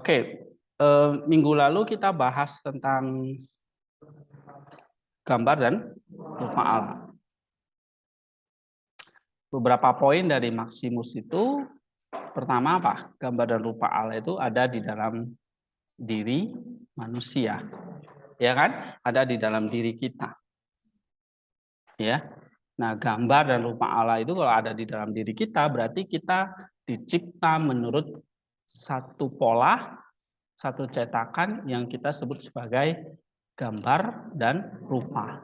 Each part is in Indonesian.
Oke, minggu lalu kita bahas tentang gambar dan rupa Allah. Beberapa poin dari Maximus itu, pertama apa? Gambar dan rupa Allah itu ada di dalam diri manusia, ya kan? Ada di dalam diri kita, ya. Nah, gambar dan rupa Allah itu kalau ada di dalam diri kita, berarti kita dicipta menurut satu pola, satu cetakan yang kita sebut sebagai gambar dan rupa.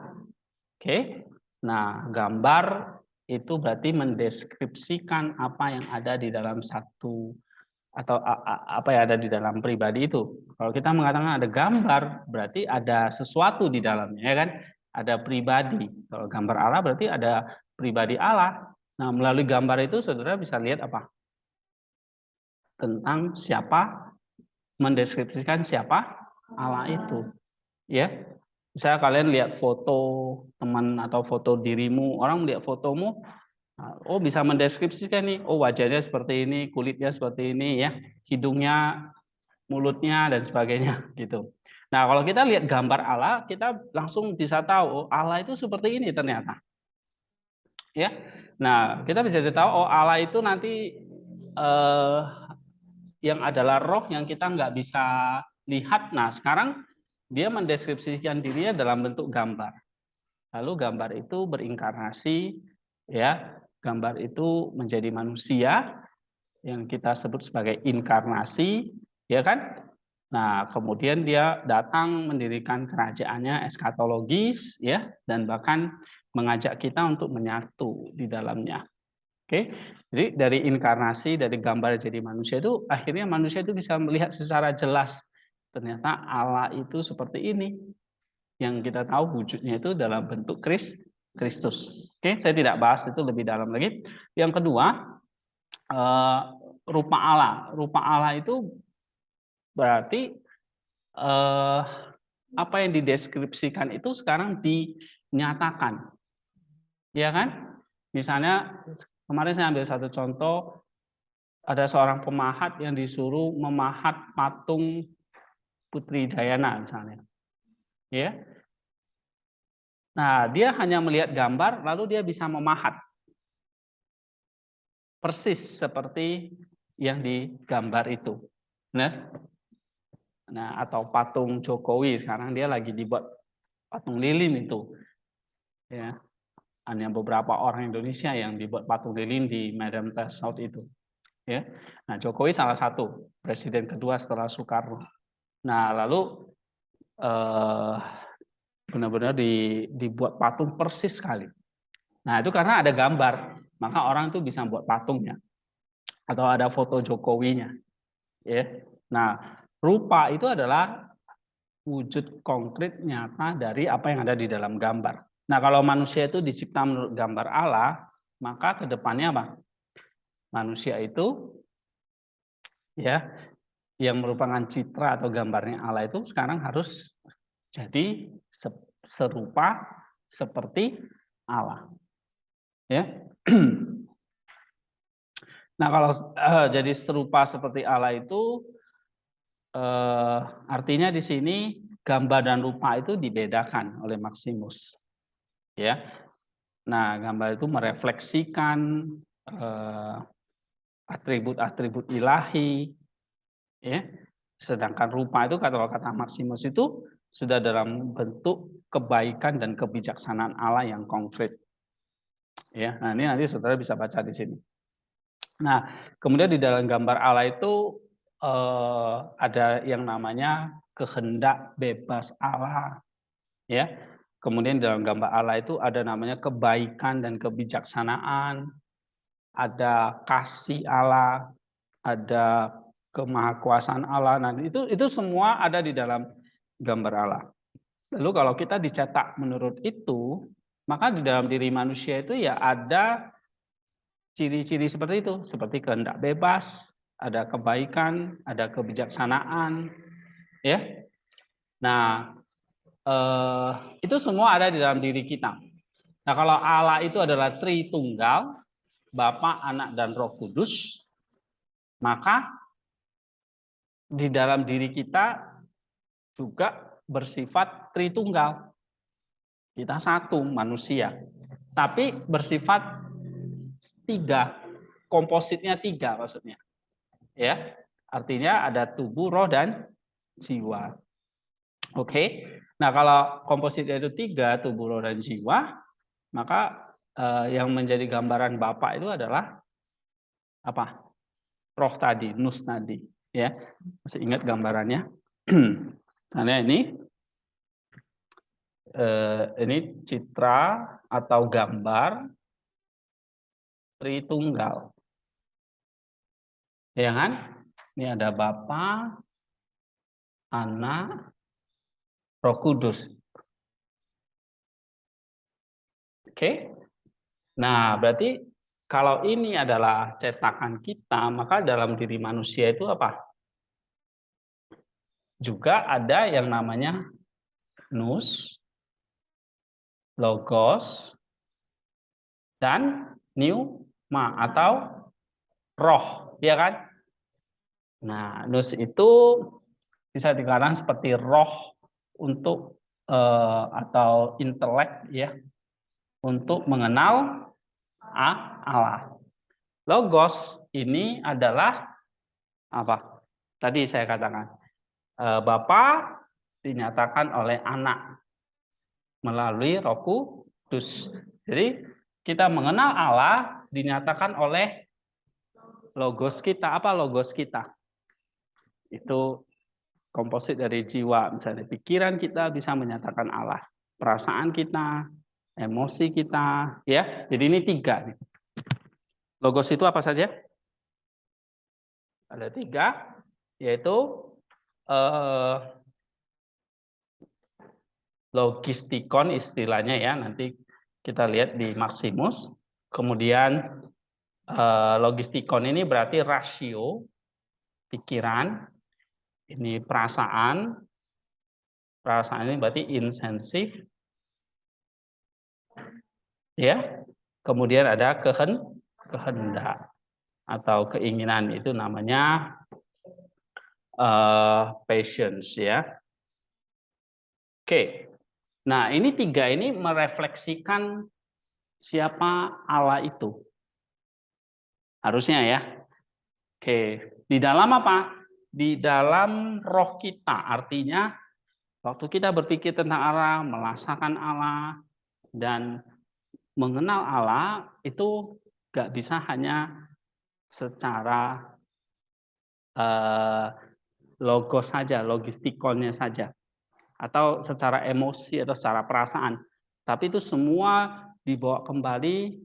Oke. Nah, gambar itu berarti mendeskripsikan apa yang ada di dalam satu atau apa yang ada di dalam pribadi itu. Kalau kita mengatakan ada gambar, berarti ada sesuatu di dalamnya, ya kan? Ada pribadi. Kalau gambar Allah berarti ada pribadi Allah. Nah, melalui gambar itu saudara bisa lihat apa? Tentang siapa, mendeskripsikan siapa Allah itu. Ya, misalnya kalian lihat foto teman atau foto dirimu, orang melihat fotomu, oh bisa mendeskripsikan nih, oh wajahnya seperti ini, kulitnya seperti ini, ya, hidungnya, mulutnya dan sebagainya, gitu. Nah, kalau kita lihat gambar Allah, kita langsung bisa tahu, oh Allah itu seperti ini ternyata, ya. Nah, kita bisa tahu, oh Allah itu nanti yang adalah roh yang kita nggak bisa lihat. Nah, sekarang dia mendeskripsikan dirinya dalam bentuk gambar. Lalu gambar itu berinkarnasi, ya. Gambar itu menjadi manusia yang kita sebut sebagai inkarnasi, ya kan? Nah, kemudian dia datang mendirikan kerajaannya eskatologis, ya, dan bahkan mengajak kita untuk menyatu di dalamnya. Oke, jadi dari inkarnasi, dari gambar jadi manusia itu, akhirnya manusia itu bisa melihat secara jelas ternyata Allah itu seperti ini. Yang kita tahu wujudnya itu dalam bentuk Kristus. Oke, saya tidak bahas itu lebih dalam lagi. Yang kedua, rupa Allah. Rupa Allah itu berarti apa yang dideskripsikan itu sekarang dinyatakan, ya kan? Misalnya kemarin saya ambil satu contoh, ada seorang pemahat yang disuruh memahat patung Putri Diana misalnya, ya. Nah, dia hanya melihat gambar, lalu dia bisa memahat persis seperti yang digambar itu. Nah, atau patung Jokowi sekarang dia lagi dibuat patung lilin itu, ya. Hanya beberapa orang Indonesia yang dibuat patung lilin di Medan Tussauds itu, ya. Nah, Jokowi salah satu presiden kedua setelah Soekarno. Nah, lalu benar-benar dibuat patung persis sekali. Nah, itu karena ada gambar, maka orang itu bisa buat patungnya atau ada foto Jokowinya, ya. Nah, rupa itu adalah wujud konkret nyata dari apa yang ada di dalam gambar. Nah, kalau manusia itu dicipta menurut gambar Allah, maka ke depannya apa? Manusia itu, ya, yang merupakan citra atau gambarnya Allah itu sekarang harus jadi serupa seperti Allah, ya. Nah, kalau jadi serupa seperti Allah itu artinya di sini gambar dan rupa itu dibedakan oleh Maximus, ya. Nah, gambar itu merefleksikan atribut-atribut ilahi, ya. Sedangkan rupa itu kalau kata Maximus itu sudah dalam bentuk kebaikan dan kebijaksanaan Allah yang konkret, ya. Nah, ini nanti saudara bisa baca di sini. Nah, kemudian di dalam gambar Allah itu ada yang namanya kehendak bebas Allah, ya. Kemudian dalam gambar Allah itu ada namanya kebaikan dan kebijaksanaan, ada kasih Allah, ada kemahakuasaan Allah. Nah, itu semua ada di dalam gambar Allah. Lalu kalau kita dicetak menurut itu, maka di dalam diri manusia itu ya ada ciri-ciri seperti itu, seperti kehendak bebas, ada kebaikan, ada kebijaksanaan, ya. Nah, itu semua ada di dalam diri kita. Nah, kalau Allah itu adalah Tritunggal, Bapa, Anak, dan Roh Kudus, maka di dalam diri kita juga bersifat Tritunggal. Kita satu manusia, tapi bersifat tiga, kompositnya tiga maksudnya. Ya, artinya ada tubuh, roh, dan jiwa. Oke. Nah, kalau kompositnya itu tiga, tubuh, roh, dan jiwa, maka yang menjadi gambaran Bapak itu adalah apa? Roh tadi, nus tadi. Ya, masih ingat gambarannya? Karena ini citra atau gambar Tritunggal. Ya kan? Ini ada Bapa, Anak, Roh Kudus. Oke. Nah, berarti kalau ini adalah cetakan kita, maka dalam diri manusia itu apa? Juga ada yang namanya nous, logos, dan pneuma atau roh, ya kan? Nah, nous itu bisa dikatakan seperti roh untuk atau intelek ya untuk mengenal Allah. Logos ini adalah apa? Tadi saya katakan Bapa dinyatakan oleh Anak melalui Roh Kudus. Jadi kita mengenal Allah dinyatakan oleh logos kita. Apa logos kita? Itu komposit dari jiwa, misalnya pikiran kita bisa menyatakan Allah, perasaan kita, emosi kita, ya. Jadi ini tiga. Logos itu apa saja? Ada tiga, yaitu logistikon istilahnya ya, nanti kita lihat di Maximus. Kemudian logistikon ini berarti rasio, pikiran, ini perasaan ini berarti insensif, ya. Kemudian ada kehendak atau keinginan, itu namanya passions ya. Oke. Nah, ini tiga ini merefleksikan siapa Allah itu. Harusnya ya. Oke, di dalam apa? Di dalam roh kita. Artinya waktu kita berpikir tentang Allah, merasakan Allah, dan mengenal Allah itu nggak bisa hanya secara logos saja, logistikonnya saja, atau secara emosi atau secara perasaan. Tapi itu semua dibawa kembali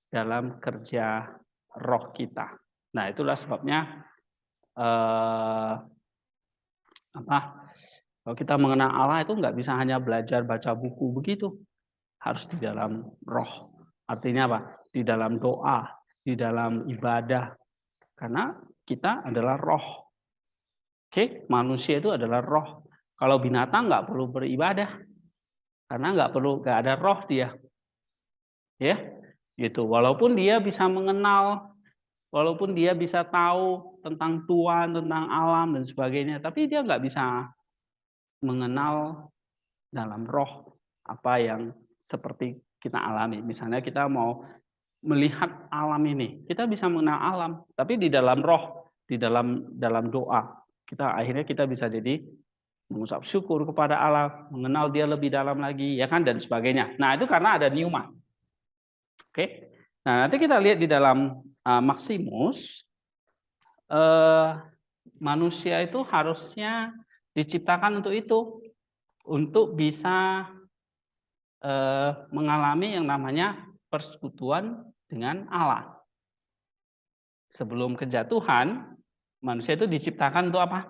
dalam kerja roh kita. Nah, itulah sebabnya kalau kita mengenal Allah itu nggak bisa hanya belajar baca buku begitu, harus di dalam roh. Artinya apa? Di dalam doa, di dalam ibadah. Karena kita adalah roh. Oke, manusia itu adalah roh. Kalau binatang nggak perlu beribadah, karena nggak ada roh dia. Ya, gitu. Walaupun dia bisa mengenal, walaupun dia bisa tahu tentang Tuhan, tentang alam dan sebagainya, tapi dia nggak bisa mengenal dalam roh apa yang seperti kita alami. Misalnya kita mau melihat alam ini, kita bisa mengenal alam, tapi di dalam roh, di dalam doa, akhirnya kita bisa jadi mengucap syukur kepada Allah, mengenal dia lebih dalam lagi, ya kan, dan sebagainya. Nah, itu karena ada pneuma. Oke. Nah, nanti kita lihat di dalam Maximus, manusia itu harusnya diciptakan untuk itu, untuk bisa mengalami yang namanya persekutuan dengan Allah. Sebelum kejatuhan, manusia itu diciptakan untuk apa?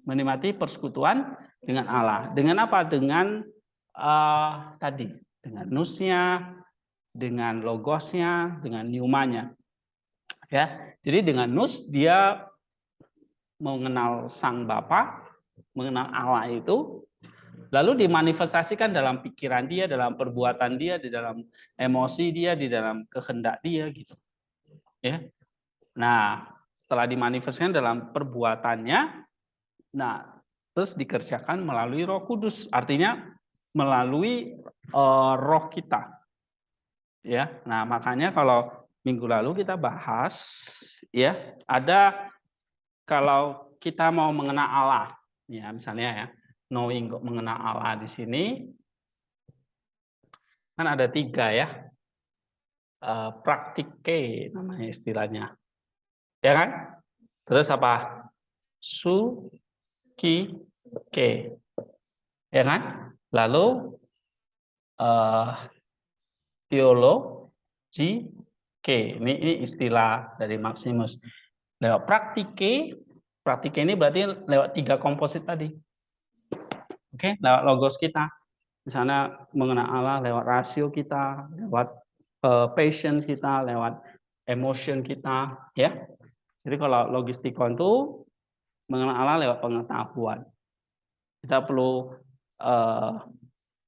Menikmati persekutuan dengan Allah. Dengan apa? Dengan tadi, dengan nusnya, dengan logosnya, dengan pneumanya. Ya, jadi dengan nus dia mengenal Sang Bapa, mengenal Allah itu, lalu dimanifestasikan dalam pikiran dia, dalam perbuatan dia, di dalam emosi dia, di dalam kehendak dia gitu. Ya. Nah, setelah dimanifestasikan dalam perbuatannya, Nah, terus dikerjakan melalui Roh Kudus, artinya melalui roh kita. Ya, nah makanya kalau minggu lalu kita bahas, ya, ada kalau kita mau mengenal Allah, ya misalnya ya, knowing mengenal Allah di sini kan ada 3 ya, praktike namanya istilahnya, ya kan? Terus apa? Su, ki, ke, ya kan? Lalu teologi, ke. Ini istilah dari Maximus. Lewat praktike ini berarti lewat 3 komposit tadi. Oke, lewat logos kita. Di sana mengenal Allah lewat rasio kita, lewat passion kita, lewat emotion kita, ya. Jadi kalau logistikon itu mengenal Allah lewat pengetahuan. Kita perlu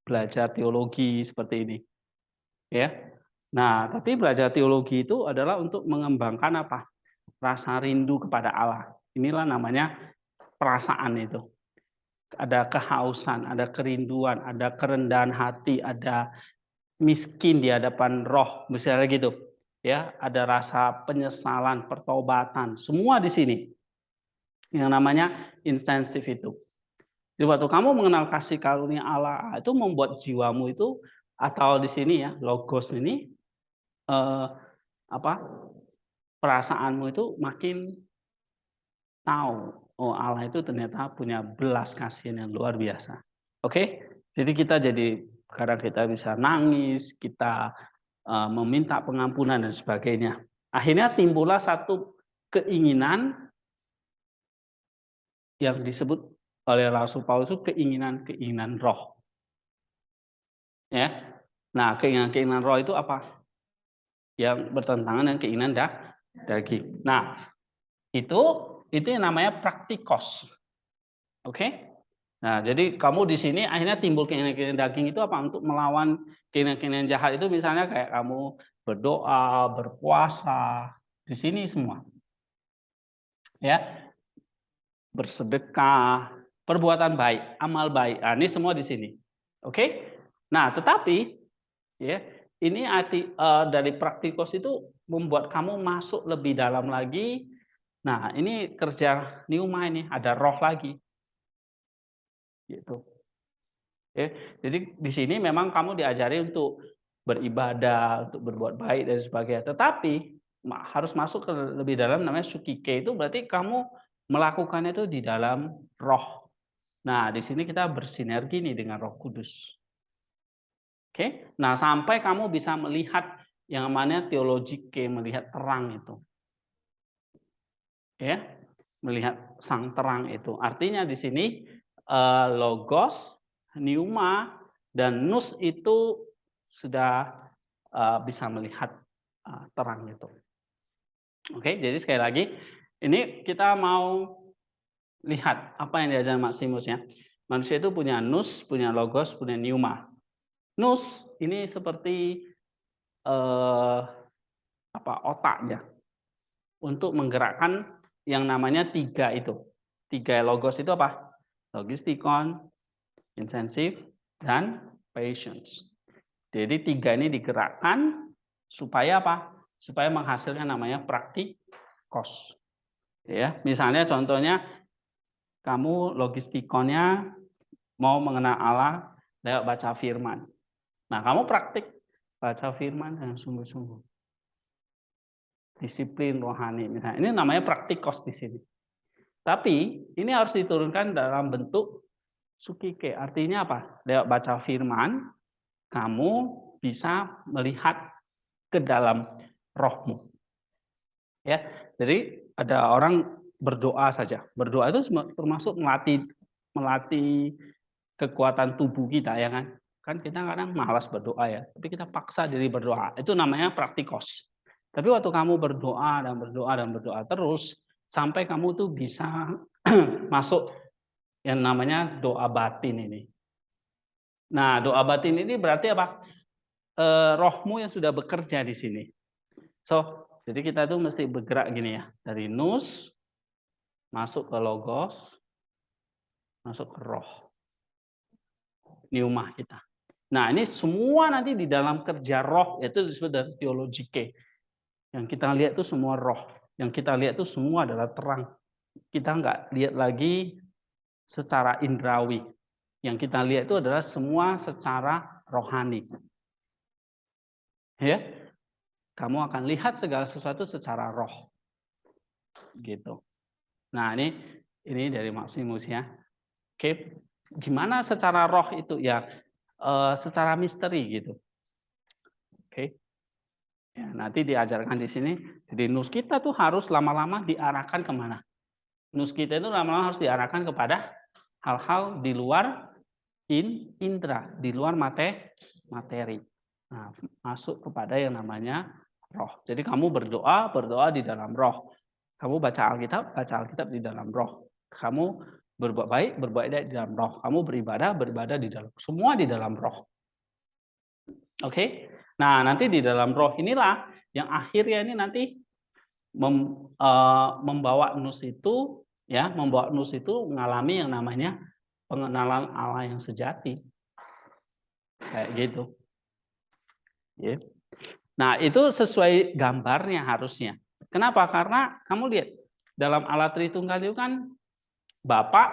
belajar teologi seperti ini, ya. Nah, tapi belajar teologi itu adalah untuk mengembangkan apa? Rasa rindu kepada Allah. Inilah namanya perasaan itu. Ada kehausan, ada kerinduan, ada kerendahan hati, ada miskin di hadapan roh, misalnya gitu. Ya, ada rasa penyesalan, pertobatan, semua di sini. Yang namanya intensif itu. Jadi waktu kamu mengenal kasih karunia Allah, itu membuat jiwamu itu atau di sini ya, logos ini apa? Perasaanmu itu makin tahu, oh Allah itu ternyata punya belas kasihan yang luar biasa. Oke? Jadi kita kadang kita bisa nangis, kita meminta pengampunan dan sebagainya. Akhirnya timbullah satu keinginan yang disebut oleh Rasul Paulus itu keinginan roh. Ya. Nah, keinginan roh itu apa? Yang bertentangan dengan keinginan daging. Nah, itu yang namanya praktikos. Oke? Nah, jadi kamu di sini akhirnya timbul keinginan daging itu apa? Untuk melawan keinginan jahat itu misalnya kayak kamu berdoa, berpuasa, di sini semua. Ya. Bersedekah, perbuatan baik, amal baik. Nah, ini semua di sini. Oke? Nah, tetapi ya, ini arti dari praktikos itu membuat kamu masuk lebih dalam lagi. Nah, ini kerja Pneuma ini, ada roh lagi. Gitu. Ya, jadi di sini memang kamu diajari untuk beribadah, untuk berbuat baik dan sebagainya. Tetapi harus masuk ke lebih dalam namanya sukike itu berarti kamu melakukannya itu di dalam roh. Nah, di sini kita bersinergi nih dengan Roh Kudus. Oke. Nah, sampai kamu bisa melihat yang namanya teologike, melihat terang itu. Ya. Melihat sang terang itu. Artinya di sini logos, pneuma dan nous itu sudah bisa melihat terang itu. Oke, jadi sekali lagi ini kita mau lihat apa yang diajarkan Maximus ya. Manusia itu punya nous, punya logos, punya pneuma. Nous ini seperti otaknya untuk menggerakkan yang namanya 3 itu. 3 logos itu apa? Logistikon, intensif, dan patience. Jadi 3 ini digerakkan supaya apa? Supaya menghasilkan namanya praktikos. Ya, misalnya contohnya kamu logistikonnya mau mengenal Allah lewat baca firman. Nah, kamu praktik baca firman dengan sungguh-sungguh. Disiplin rohani misalnya. Ini namanya praktikos di sini. Tapi ini harus diturunkan dalam bentuk sukike. Artinya apa? Lewat baca firman, kamu bisa melihat ke dalam rohmu. Ya, jadi ada orang berdoa saja. Berdoa itu termasuk melatih kekuatan tubuh kita, ya kan? Kan kita kadang malas berdoa ya, tapi kita paksa diri berdoa. Itu namanya praktikos. Tapi waktu kamu berdoa dan berdoa dan berdoa terus, sampai kamu tuh bisa masuk yang namanya doa batin ini. Nah, doa batin ini berarti apa? Rohmu yang sudah bekerja di sini. So, jadi kita tuh mesti bergerak gini ya, dari nous masuk ke logos, masuk ke roh, pneuma kita. Nah, ini semua nanti di dalam kerja roh, itu disebut dengan theologike. Yang kita lihat itu semua roh. Yang kita lihat itu semua adalah terang. Kita nggak lihat lagi secara indrawi. Yang kita lihat itu adalah semua secara rohani. Ya, kamu akan lihat segala sesuatu secara roh. Gitu. Nah, ini dari Maximus ya. Oke, gimana secara roh itu ya? Secara misteri gitu. Oke. Ya, nanti diajarkan di sini. Jadi nus kita tuh harus lama-lama diarahkan kemana? Nus kita itu lama-lama harus diarahkan kepada hal-hal di luar indra, di luar materi. Nah, masuk kepada yang namanya roh. Jadi kamu berdoa di dalam roh. Kamu baca Alkitab di dalam roh. Kamu berbuat baik di dalam roh. Kamu beribadah di dalam. Semua di dalam roh. Oke. Nah, nanti di dalam roh inilah yang akhirnya ini nanti membawa nus itu mengalami yang namanya pengenalan Allah yang sejati. Kayak gitu. Yeah. Nah, itu sesuai gambarnya harusnya. Kenapa? Karena kamu lihat dalam Allah Tritunggal itu kan Bapa,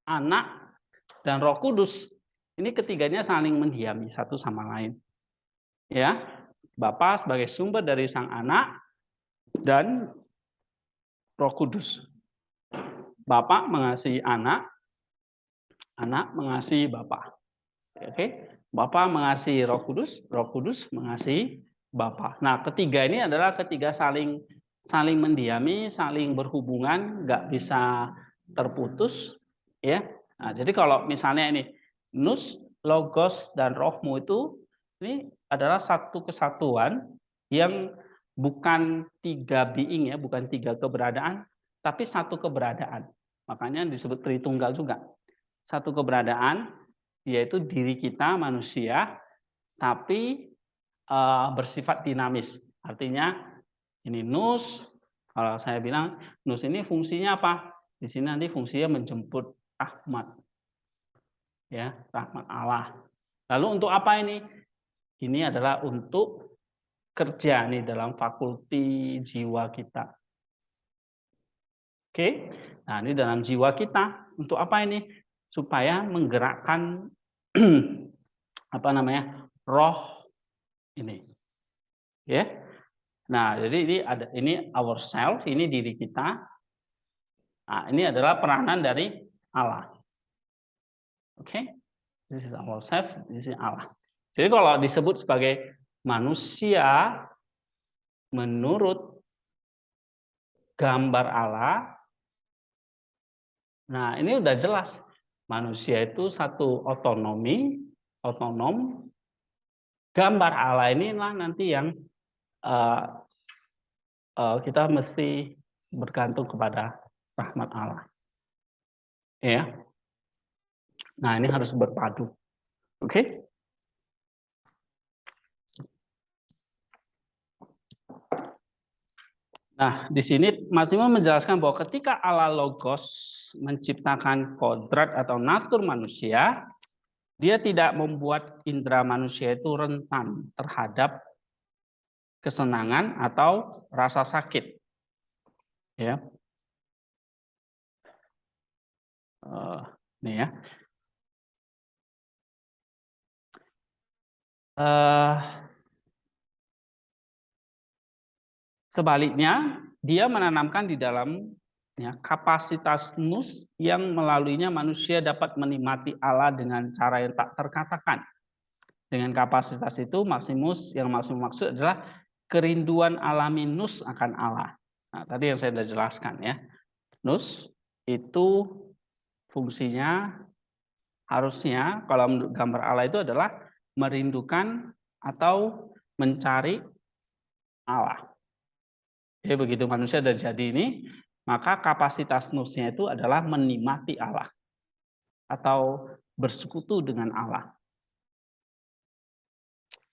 Anak, dan Roh Kudus. Ini ketiganya saling mendiami satu sama lain. Ya, Bapa sebagai sumber dari Sang Anak dan Roh Kudus. Bapa mengasihi Anak, Anak mengasihi Bapa. Oke, Bapa mengasihi Roh Kudus mengasihi Bapa. Nah, ketiga ini adalah ketiga saling mendiami, saling berhubungan, nggak bisa terputus, ya. Nah, jadi kalau misalnya ini nus, logos dan rohmu itu ini adalah satu kesatuan yang bukan tiga being ya, bukan tiga keberadaan, tapi satu keberadaan. Makanya disebut Tritunggal juga. Satu keberadaan yaitu diri kita manusia, tapi bersifat dinamis. Artinya ini nus, kalau saya bilang nus ini fungsinya apa? Di sini nanti fungsinya menjemput rahmat, ya rahmat Allah. Lalu untuk apa ini? Ini adalah untuk kerja nih dalam fakulti jiwa kita. Oke, nah ini dalam jiwa kita untuk apa ini? Supaya menggerakkan apa namanya roh ini, ya. Nah, jadi ini ourself, ini diri kita. Nah, ini adalah peranan dari Allah. Oke, this is ourself, this is Allah. Jadi kalau disebut sebagai manusia menurut gambar Allah, nah ini udah jelas manusia itu satu otonom. Gambar Allah inilah nanti yang kita mesti bergantung kepada rahmat Allah. Ya. Nah, ini harus berpadu. Oke? Nah, di sini Maximus menjelaskan bahwa ketika Allah Logos menciptakan kodrat atau natur manusia, dia tidak membuat indera manusia itu rentan terhadap kesenangan atau rasa sakit. Ya. Nih ya. Sebaliknya, dia menanamkan di dalam kapasitas nus yang melaluinya manusia dapat menikmati Allah dengan cara yang tak terkatakan. Dengan kapasitas itu, Maximus maksud adalah kerinduan alami nus akan Allah. Nah, tadi yang saya sudah jelaskan ya. Nus itu fungsinya harusnya kalau menurut gambar Allah itu adalah merindukan atau mencari Allah. Jadi begitu manusia sudah jadi ini, maka kapasitas nusnya itu adalah menikmati Allah atau bersekutu dengan Allah.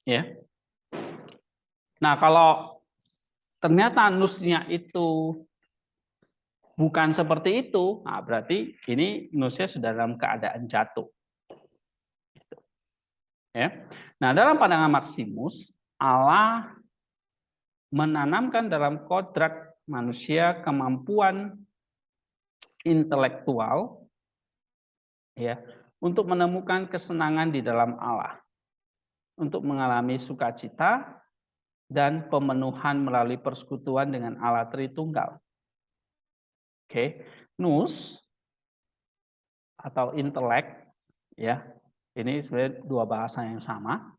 Ya. Nah, kalau ternyata nusnya itu bukan seperti itu, nah berarti ini nusnya sudah dalam keadaan jatuh. Ya. Nah, dalam pandangan Maximus, Allah menanamkan dalam kodrat manusia kemampuan intelektual ya untuk menemukan kesenangan di dalam Allah, untuk mengalami sukacita dan pemenuhan melalui persekutuan dengan Allah Tritunggal. Oke, nous atau intelek ya. Ini sebenarnya dua bahasa yang sama.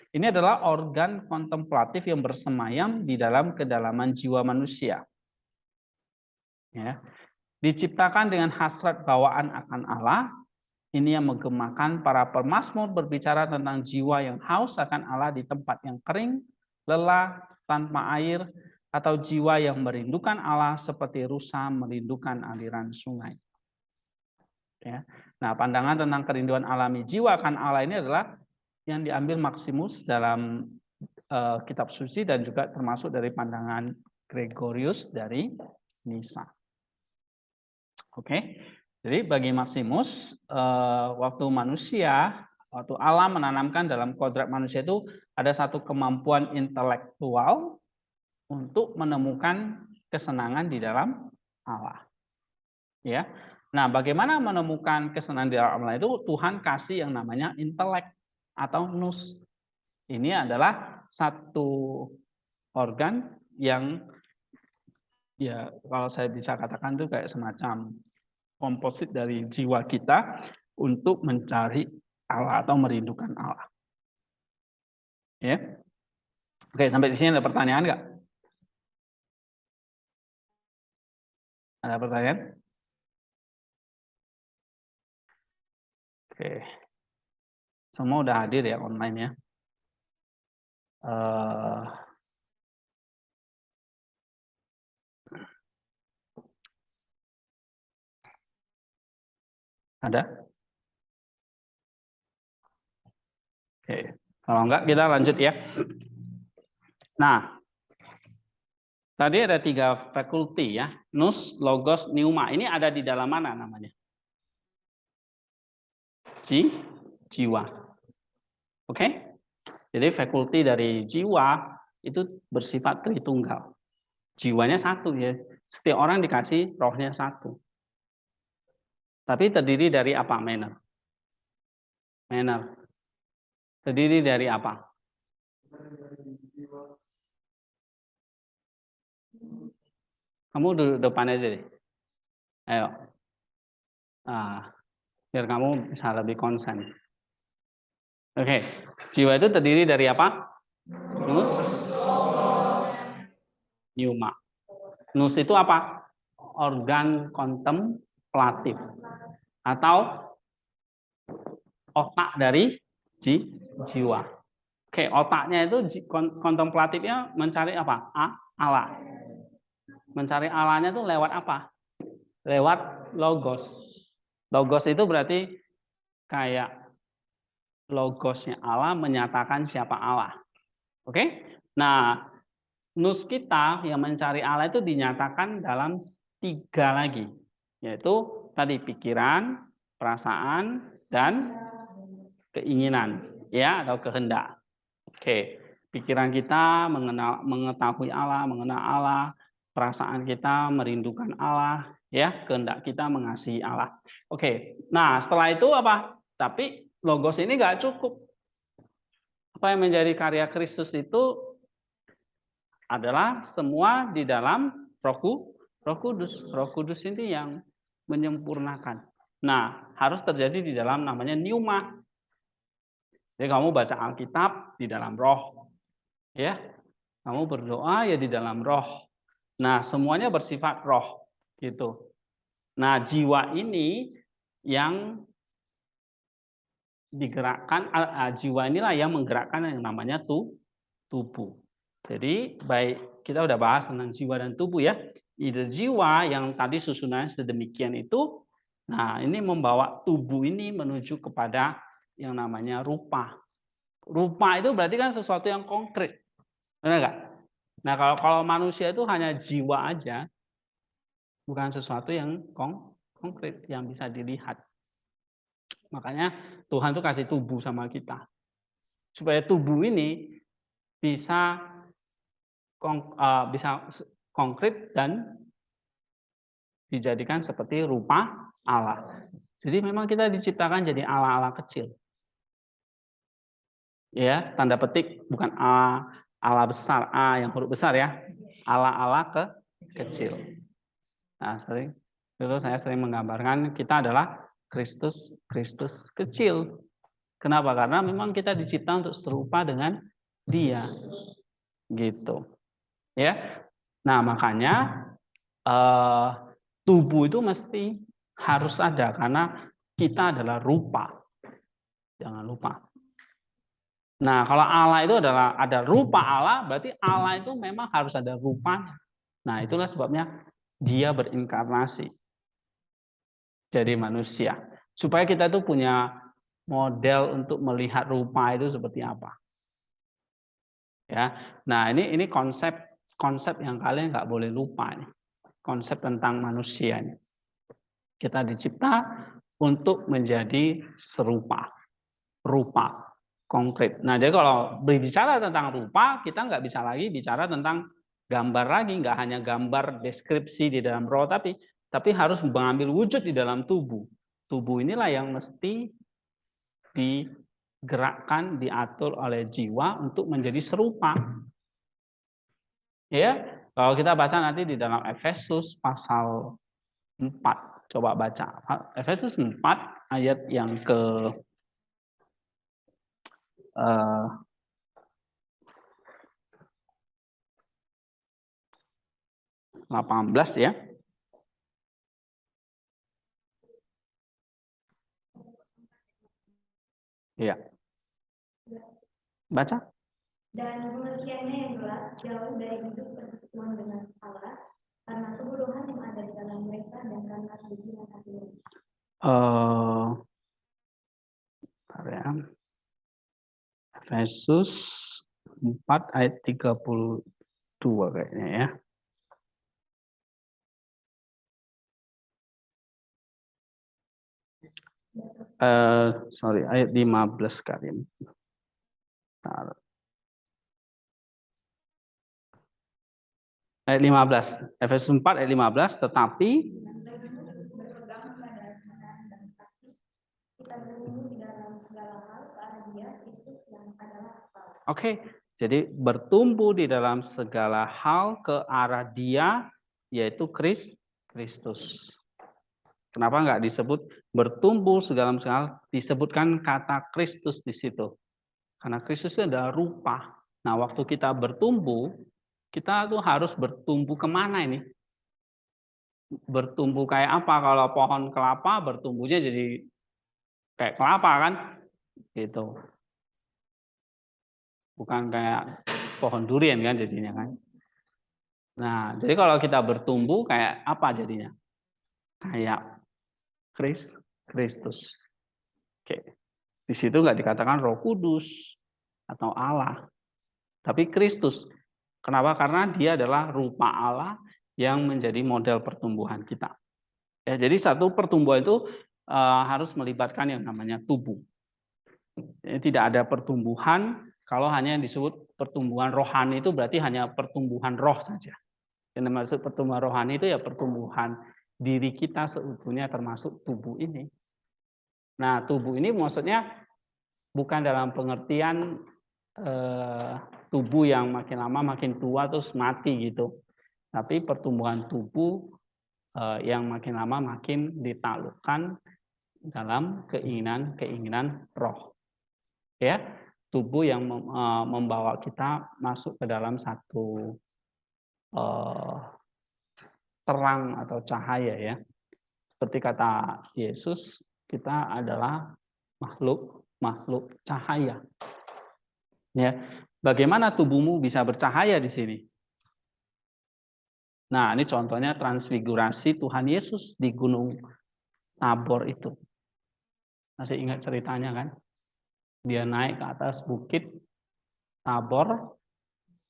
Ini adalah organ kontemplatif yang bersemayam di dalam kedalaman jiwa manusia. Ya. Diciptakan dengan hasrat bawaan akan Allah, ini yang menggemakan para pemazmur berbicara tentang jiwa yang haus akan Allah di tempat yang kering, lelah, tanpa air, atau jiwa yang merindukan Allah seperti rusa merindukan aliran sungai. Ya. Nah, pandangan tentang kerinduan alami jiwa akan Allah ini adalah yang diambil Maximus dalam kitab suci dan juga termasuk dari pandangan Gregorius dari Nisa. Oke, jadi bagi Maximus, waktu Allah menanamkan dalam kodrat manusia itu ada satu kemampuan intelektual untuk menemukan kesenangan di dalam Allah. Ya, nah bagaimana menemukan kesenangan di dalam Allah itu Tuhan kasih yang namanya intelek atau nous. Ini adalah satu organ yang ya kalau saya bisa katakan itu kayak semacam komposit dari jiwa kita untuk mencari Allah atau merindukan Allah. Ya. Oke, sampai di sini ada pertanyaan nggak? Ada pertanyaan? Oke. Semua udah hadir ya online ya. Ada? Oke. Kalau enggak kita lanjut ya. Nah, tadi ada 3 fakulti ya. Nous, logos, pneuma. Ini ada di dalam mana namanya? Jiwa. Oke? Jadi fakulti dari jiwa itu bersifat tritunggal. Jiwanya satu ya. Setiap orang dikasih rohnya satu. Tapi terdiri dari apa, Mener? Terdiri dari apa? Kamu duduk depan aja deh. Ayo. Nah, biar kamu bisa lebih konsen. Oke. Jiwa itu terdiri dari apa? Nous, pneuma. Nous itu apa? Organ kontemplatif atau otak dari jiwa. Oke, otaknya itu kontemplatifnya mencari apa? Allah. Mencari Allahnya itu lewat apa? Lewat logos. Logos itu berarti kayak logosnya Allah menyatakan siapa Allah. Oke? Nah, nous kita yang mencari Allah itu dinyatakan dalam 3 lagi, yaitu tadi pikiran, perasaan, dan keinginan, ya atau kehendak. Oke, pikiran kita mengetahui Allah, mengenal Allah, perasaan kita merindukan Allah, ya kehendak kita mengasihi Allah. Oke, nah setelah itu apa? Tapi logos ini nggak cukup. Apa yang menjadi karya Kristus itu adalah semua di dalam Roh Kudus. Roh Kudus ini yang menyempurnakan. Nah, harus terjadi di dalam namanya pneuma. Jadi kamu baca Alkitab di dalam roh. Ya. Kamu berdoa ya di dalam roh. Nah, semuanya bersifat roh gitu. Nah, jiwa ini yang digerakkan, jiwa inilah yang menggerakkan yang namanya tubuh. Jadi baik kita udah bahas tentang jiwa dan tubuh ya. Ide jiwa yang tadi susunannya sedemikian itu, nah ini membawa tubuh ini menuju kepada yang namanya rupa. Rupa itu berarti kan sesuatu yang konkret, benar nggak? Nah kalau manusia itu hanya jiwa aja, bukan sesuatu yang konkret yang bisa dilihat. Makanya Tuhan tuh kasih tubuh sama kita supaya tubuh ini bisa konkret dan dijadikan seperti rupa Allah. Jadi memang kita diciptakan jadi Allah-Allah kecil. Ya, tanda petik bukan Allah besar, A yang huruf besar ya. Allah-Allah kecil. Nah, saya sering menggambarkan kita adalah Kristus kecil. Kenapa? Karena memang kita dicipta untuk serupa dengan Dia. Gitu. Ya. Nah, makanya tubuh itu mesti harus ada karena kita adalah rupa. Jangan lupa. Nah, kalau Allah itu adalah ada rupa Allah, berarti Allah itu memang harus ada rupanya. Nah, itulah sebabnya Dia berinkarnasi jadi manusia. Supaya kita tuh punya model untuk melihat rupa itu seperti apa. Ya. Nah, ini konsep yang kalian nggak boleh lupa nih. Konsep tentang manusia ini. Kita dicipta untuk menjadi serupa, rupa, konkret. Nah, jadi kalau berbicara tentang rupa, kita nggak bisa lagi bicara tentang gambar lagi, nggak hanya gambar deskripsi di dalam roh, tapi harus mengambil wujud di dalam tubuh. Tubuh inilah yang mesti digerakkan, diatur oleh jiwa untuk menjadi serupa. Ya, kalau kita baca nanti di dalam Efesus pasal 4. Coba baca. Efesus 4 ayat yang ke 18 ya. Iya. Baca. Dan pengertiannya yang jelas jauh dari hidup persekutuan dengan Allah karena kebodohan yang ada di dalam mereka dan karena kebujukan hati mereka. Efesus 4 ayat 32 kayaknya ya. Ayat 15 kali. Ayat 15. Efesus 4 ayat 15, tetapi Oke, jadi bertumbuh di dalam segala hal ke arah Dia, yaitu Kristus. Kenapa nggak disebut bertumbuh segala hal? Disebutkan kata Kristus di situ. Karena Kristus itu adalah rupa. Nah, waktu kita bertumbuh, kita tuh harus bertumbuh kemana ini? Bertumbuh kayak apa? Kalau pohon kelapa bertumbuhnya jadi kayak kelapa kan? Gitu. Bukan kayak pohon durian kan jadinya kan. Nah, jadi kalau kita bertumbuh kayak apa jadinya? Kayak Kristus. Oke. Di situ nggak dikatakan Roh Kudus atau Allah, tapi Kristus. Kenapa? Karena dia adalah rupa Allah yang menjadi model pertumbuhan kita. Ya, jadi satu pertumbuhan itu harus melibatkan yang namanya tubuh. Tidak ada pertumbuhan kalau hanya yang disebut pertumbuhan rohani itu berarti hanya pertumbuhan roh saja. Yang dimaksud pertumbuhan rohani itu ya pertumbuhan diri kita seutuhnya termasuk tubuh ini. Nah, tubuh ini maksudnya bukan dalam pengertian tubuh yang makin lama makin tua terus mati gitu. Tapi pertumbuhan tubuh yang makin lama makin ditaklukkan dalam keinginan roh. Ya, tubuh yang membawa kita masuk ke dalam satu terang atau cahaya ya. Seperti kata Yesus, kita adalah makhluk cahaya. Ya, bagaimana tubuhmu bisa bercahaya di sini? Nah, ini contohnya transfigurasi Tuhan Yesus di Gunung Tabor itu. Masih ingat ceritanya kan? Dia naik ke atas bukit Tabor,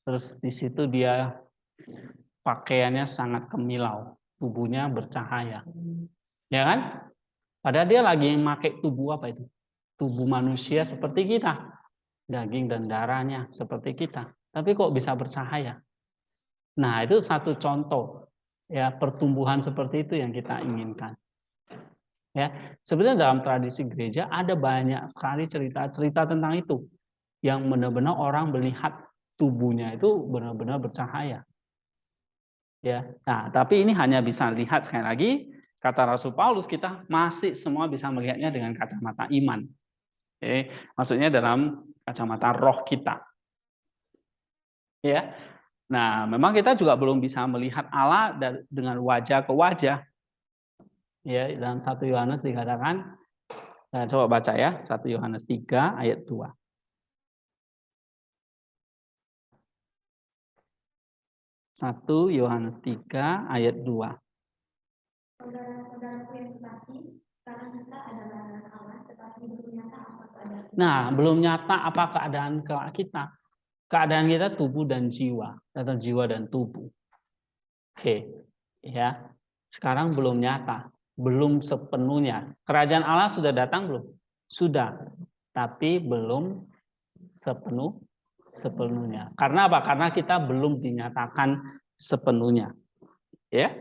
terus di situ dia pakaiannya sangat kemilau, tubuhnya bercahaya. Ya kan? Padahal dia lagi pakai tubuh apa itu? Tubuh manusia seperti kita. Daging dan darahnya seperti kita. Tapi kok bisa bercahaya? Nah, itu satu contoh ya pertumbuhan seperti itu yang kita inginkan. Ya, sebenarnya dalam tradisi gereja ada banyak sekali cerita-cerita tentang itu yang benar-benar orang melihat tubuhnya itu benar-benar bercahaya. Ya. Nah, tapi ini hanya bisa lihat sekali lagi kata Rasul Paulus kita masih semua bisa melihatnya dengan kacamata iman. Oke, maksudnya dalam kacamata roh kita. Ya. Nah, memang kita juga belum bisa melihat Allah dengan wajah ke wajah. Ya, dalam 1 Yohanes dikatakan, nah, coba baca ya, 1 Yohanes 3 ayat 2. 1 Yohanes 3 ayat 2. Saudara-saudaraku yang kekasih, sekarang kita adalah anak Allah, tetapi belum nyata apa keadaan kita. Nah, belum nyata apa keadaan kita. Keadaan kita tubuh dan jiwa, atau jiwa dan tubuh. Oke, ya. Sekarang belum nyata, belum sepenuhnya. Kerajaan Allah sudah datang belum? Sudah, tapi belum sepenuhnya. Karena apa? Karena kita belum dinyatakan sepenuhnya. Ya.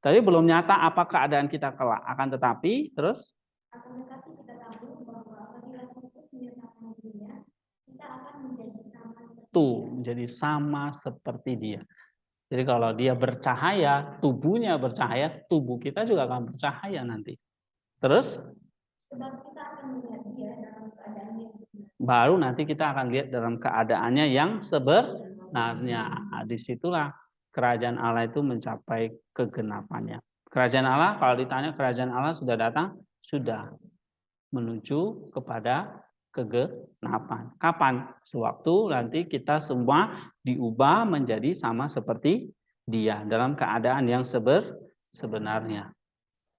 Tapi belum nyata apa keadaan kita kelak. Akan tetapi terus Akan tetapi kita tahu bahwa apabila Kristus menyatakan dirinya, kita akan menjadi sama seperti menjadi sama seperti dia. Jadi kalau dia bercahaya, tubuhnya bercahaya, tubuh kita juga akan bercahaya nanti. Terus sebab kita akan melihat dia dalam keadaan yang sebenarnya. Baru nanti kita akan lihat dalam keadaannya yang sebenarnya. Nah, disitulah kerajaan Allah itu mencapai kegenapannya. Kerajaan Allah, kalau ditanya kerajaan Allah sudah datang, sudah menuju kepada kegenapan. Kapan? Sewaktu nanti kita semua diubah menjadi sama seperti dia dalam keadaan yang sebenarnya.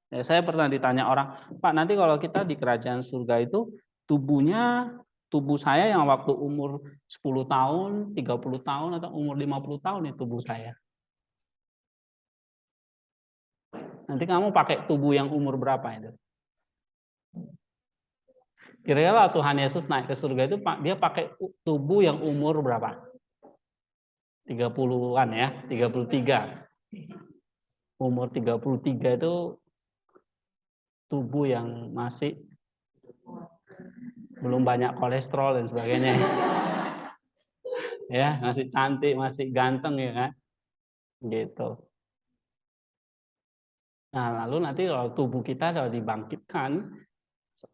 Ya, saya pernah ditanya orang, Pak, nanti kalau kita di kerajaan surga itu tubuh saya yang waktu umur 10 tahun, 30 tahun, atau umur 50 tahun itu tubuh saya. Nanti kamu pakai tubuh yang umur berapa itu? Kira-kira Tuhan Yesus naik ke surga itu dia pakai tubuh yang umur berapa? 30-an ya, 33. Umur 33 itu tubuh yang masih belum banyak kolesterol dan sebagainya. Ya, masih cantik, masih ganteng ya kan? Gitu. Nah, lalu nanti kalau tubuh kita kalau dibangkitkan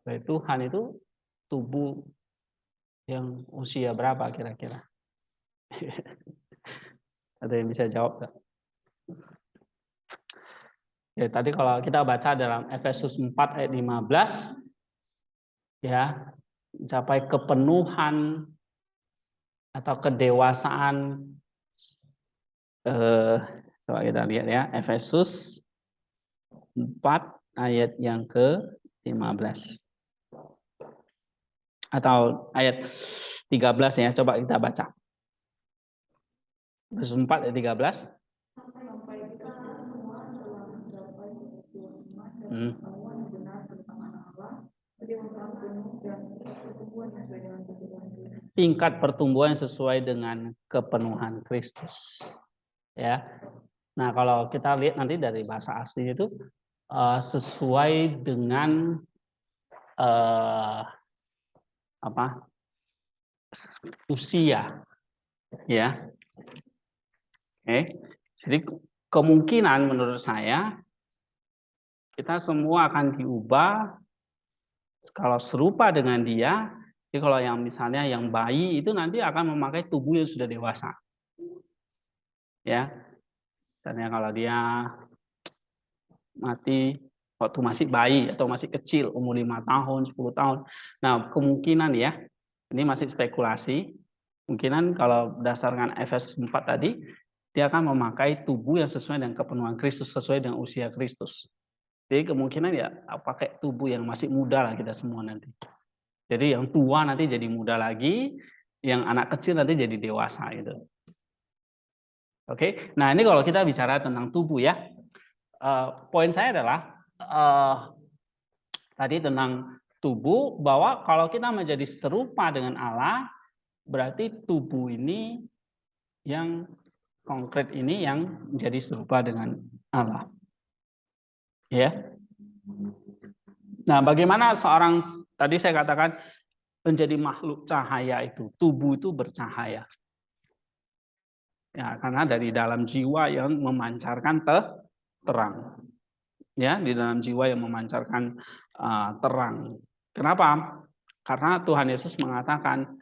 oleh Tuhan itu tubuh yang usia berapa kira-kira? Ada yang bisa jawab nggak? Ya, tadi kalau kita baca dalam Efesus 4 ayat 15 ya, mencapai kepenuhan atau kedewasaan coba kita lihat ya, Efesus 4 ayat yang ke-15 atau ayat 13 ya, coba kita baca. Efesus 4 ayat 13. Tingkat pertumbuhan sesuai dengan kepenuhan Kristus. Ya. Nah, kalau kita lihat nanti dari bahasa asli itu sesuai dengan usia, ya. Oke. Jadi kemungkinan menurut saya kita semua akan diubah kalau serupa dengan dia. Jadi kalau yang misalnya yang bayi itu nanti akan memakai tubuh yang sudah dewasa. Ya. Misalnya kalau dia mati waktu masih bayi atau masih kecil, umur 5 tahun, 10 tahun. Nah, kemungkinan ya, ini masih spekulasi, kemungkinan kalau berdasarkan Efesus 4 tadi, dia akan memakai tubuh yang sesuai dengan kepenuhan Kristus, sesuai dengan usia Kristus. Jadi kemungkinan ya pakai tubuh yang masih muda lah kita semua nanti. Jadi yang tua nanti jadi muda lagi, yang anak kecil nanti jadi dewasa gitu. Oke, nah ini kalau kita bicara tentang tubuh ya. poin saya adalah tadi tentang tubuh, bahwa kalau kita menjadi serupa dengan Allah, berarti tubuh ini yang konkret ini yang menjadi serupa dengan Allah. Ya. Nah, bagaimana seorang, tadi saya katakan menjadi makhluk cahaya itu, tubuh itu bercahaya. Ya, karena dari dalam jiwa yang memancarkan terang. Ya, di dalam jiwa yang memancarkan terang. Kenapa? Karena Tuhan Yesus mengatakan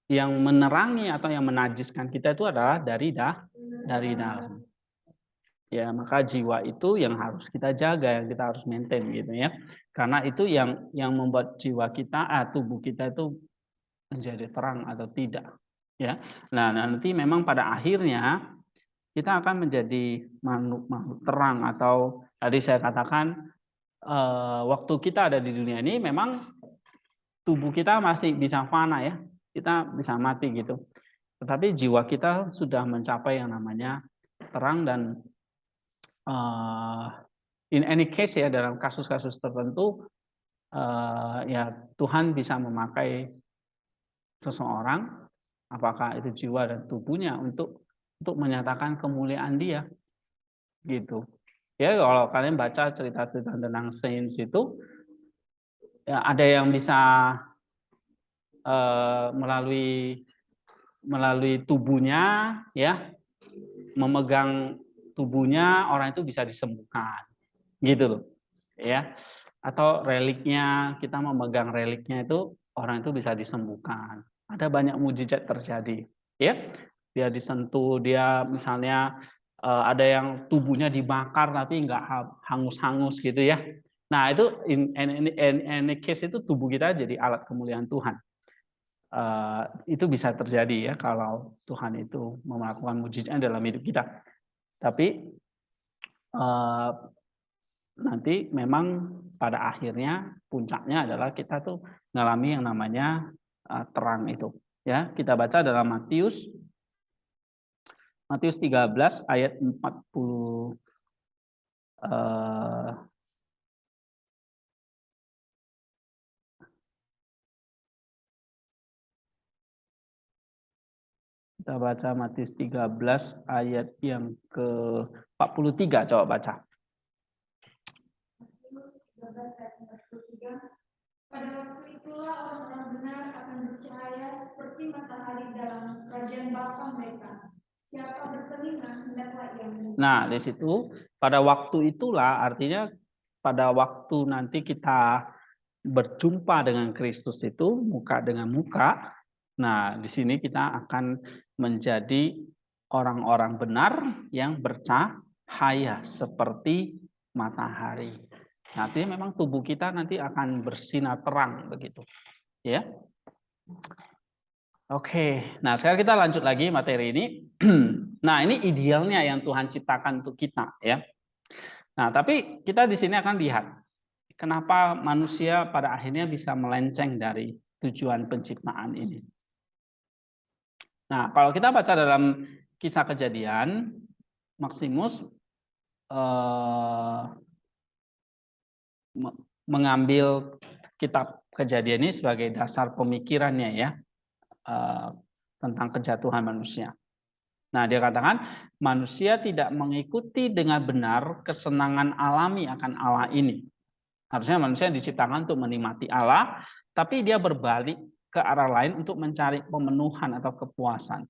yang menerangi atau yang menajiskan kita itu adalah dari dalam. Ya, maka jiwa itu yang harus kita jaga, yang kita harus maintain gitu ya. Karena itu yang membuat jiwa kita, tubuh kita itu menjadi terang atau tidak. Ya. Nah, nanti memang pada akhirnya kita akan menjadi makhluk terang, atau tadi saya katakan waktu kita ada di dunia ini memang tubuh kita masih bisa fana ya, kita bisa mati gitu. Tetapi jiwa kita sudah mencapai yang namanya terang, dan in any case ya, dalam kasus-kasus tertentu ya Tuhan bisa memakai seseorang, apakah itu jiwa dan tubuhnya, untuk menyatakan kemuliaan Dia gitu. Ya, kalau kalian baca cerita-cerita tentang saints itu, ya ada yang bisa melalui tubuhnya ya, memegang tubuhnya orang itu bisa disembuhkan gitu loh ya, atau reliknya, kita memegang reliknya itu orang itu bisa disembuhkan. Ada banyak mujizat terjadi ya, dia disentuh, dia misalnya ada yang tubuhnya dibakar tapi nggak hangus-hangus gitu ya. Nah itu in any case itu tubuh kita jadi alat kemuliaan Tuhan. Itu bisa terjadi ya kalau Tuhan itu melakukan mujizat dalam hidup kita. Tapi nanti memang pada akhirnya puncaknya adalah kita tuh mengalami yang namanya terang itu. Ya, kita baca dalam Matius 13 ayat 40. Kita baca Matius 13 ayat yang ke-43, coba baca. Pada waktu itulah orang-orang benar akan bercahaya seperti matahari dalam kerajaan Bapa mereka. Siapa bertelinga hendaklah ia mendengar. Nah, di situ pada waktu itulah artinya pada waktu nanti kita berjumpa dengan Kristus itu muka dengan muka. Nah, di sini kita akan menjadi orang-orang benar yang bercahaya seperti matahari. Nanti memang tubuh kita nanti akan bersinar terang begitu. Ya. Oke, nah sekarang kita lanjut lagi materi ini. Nah, ini idealnya yang Tuhan ciptakan untuk kita ya. Nah, tapi kita di sini akan lihat kenapa manusia pada akhirnya bisa melenceng dari tujuan penciptaan ini. Nah, kalau kita baca dalam Kisah Kejadian, Maximus mengambil kitab Kejadian ini sebagai dasar pemikirannya ya, tentang kejatuhan manusia. Nah, dia katakan manusia tidak mengikuti dengan benar kesenangan alami akan Allah ini. Harusnya manusia diciptakan untuk menikmati Allah, tapi dia berbalik ke arah lain untuk mencari pemenuhan atau kepuasan.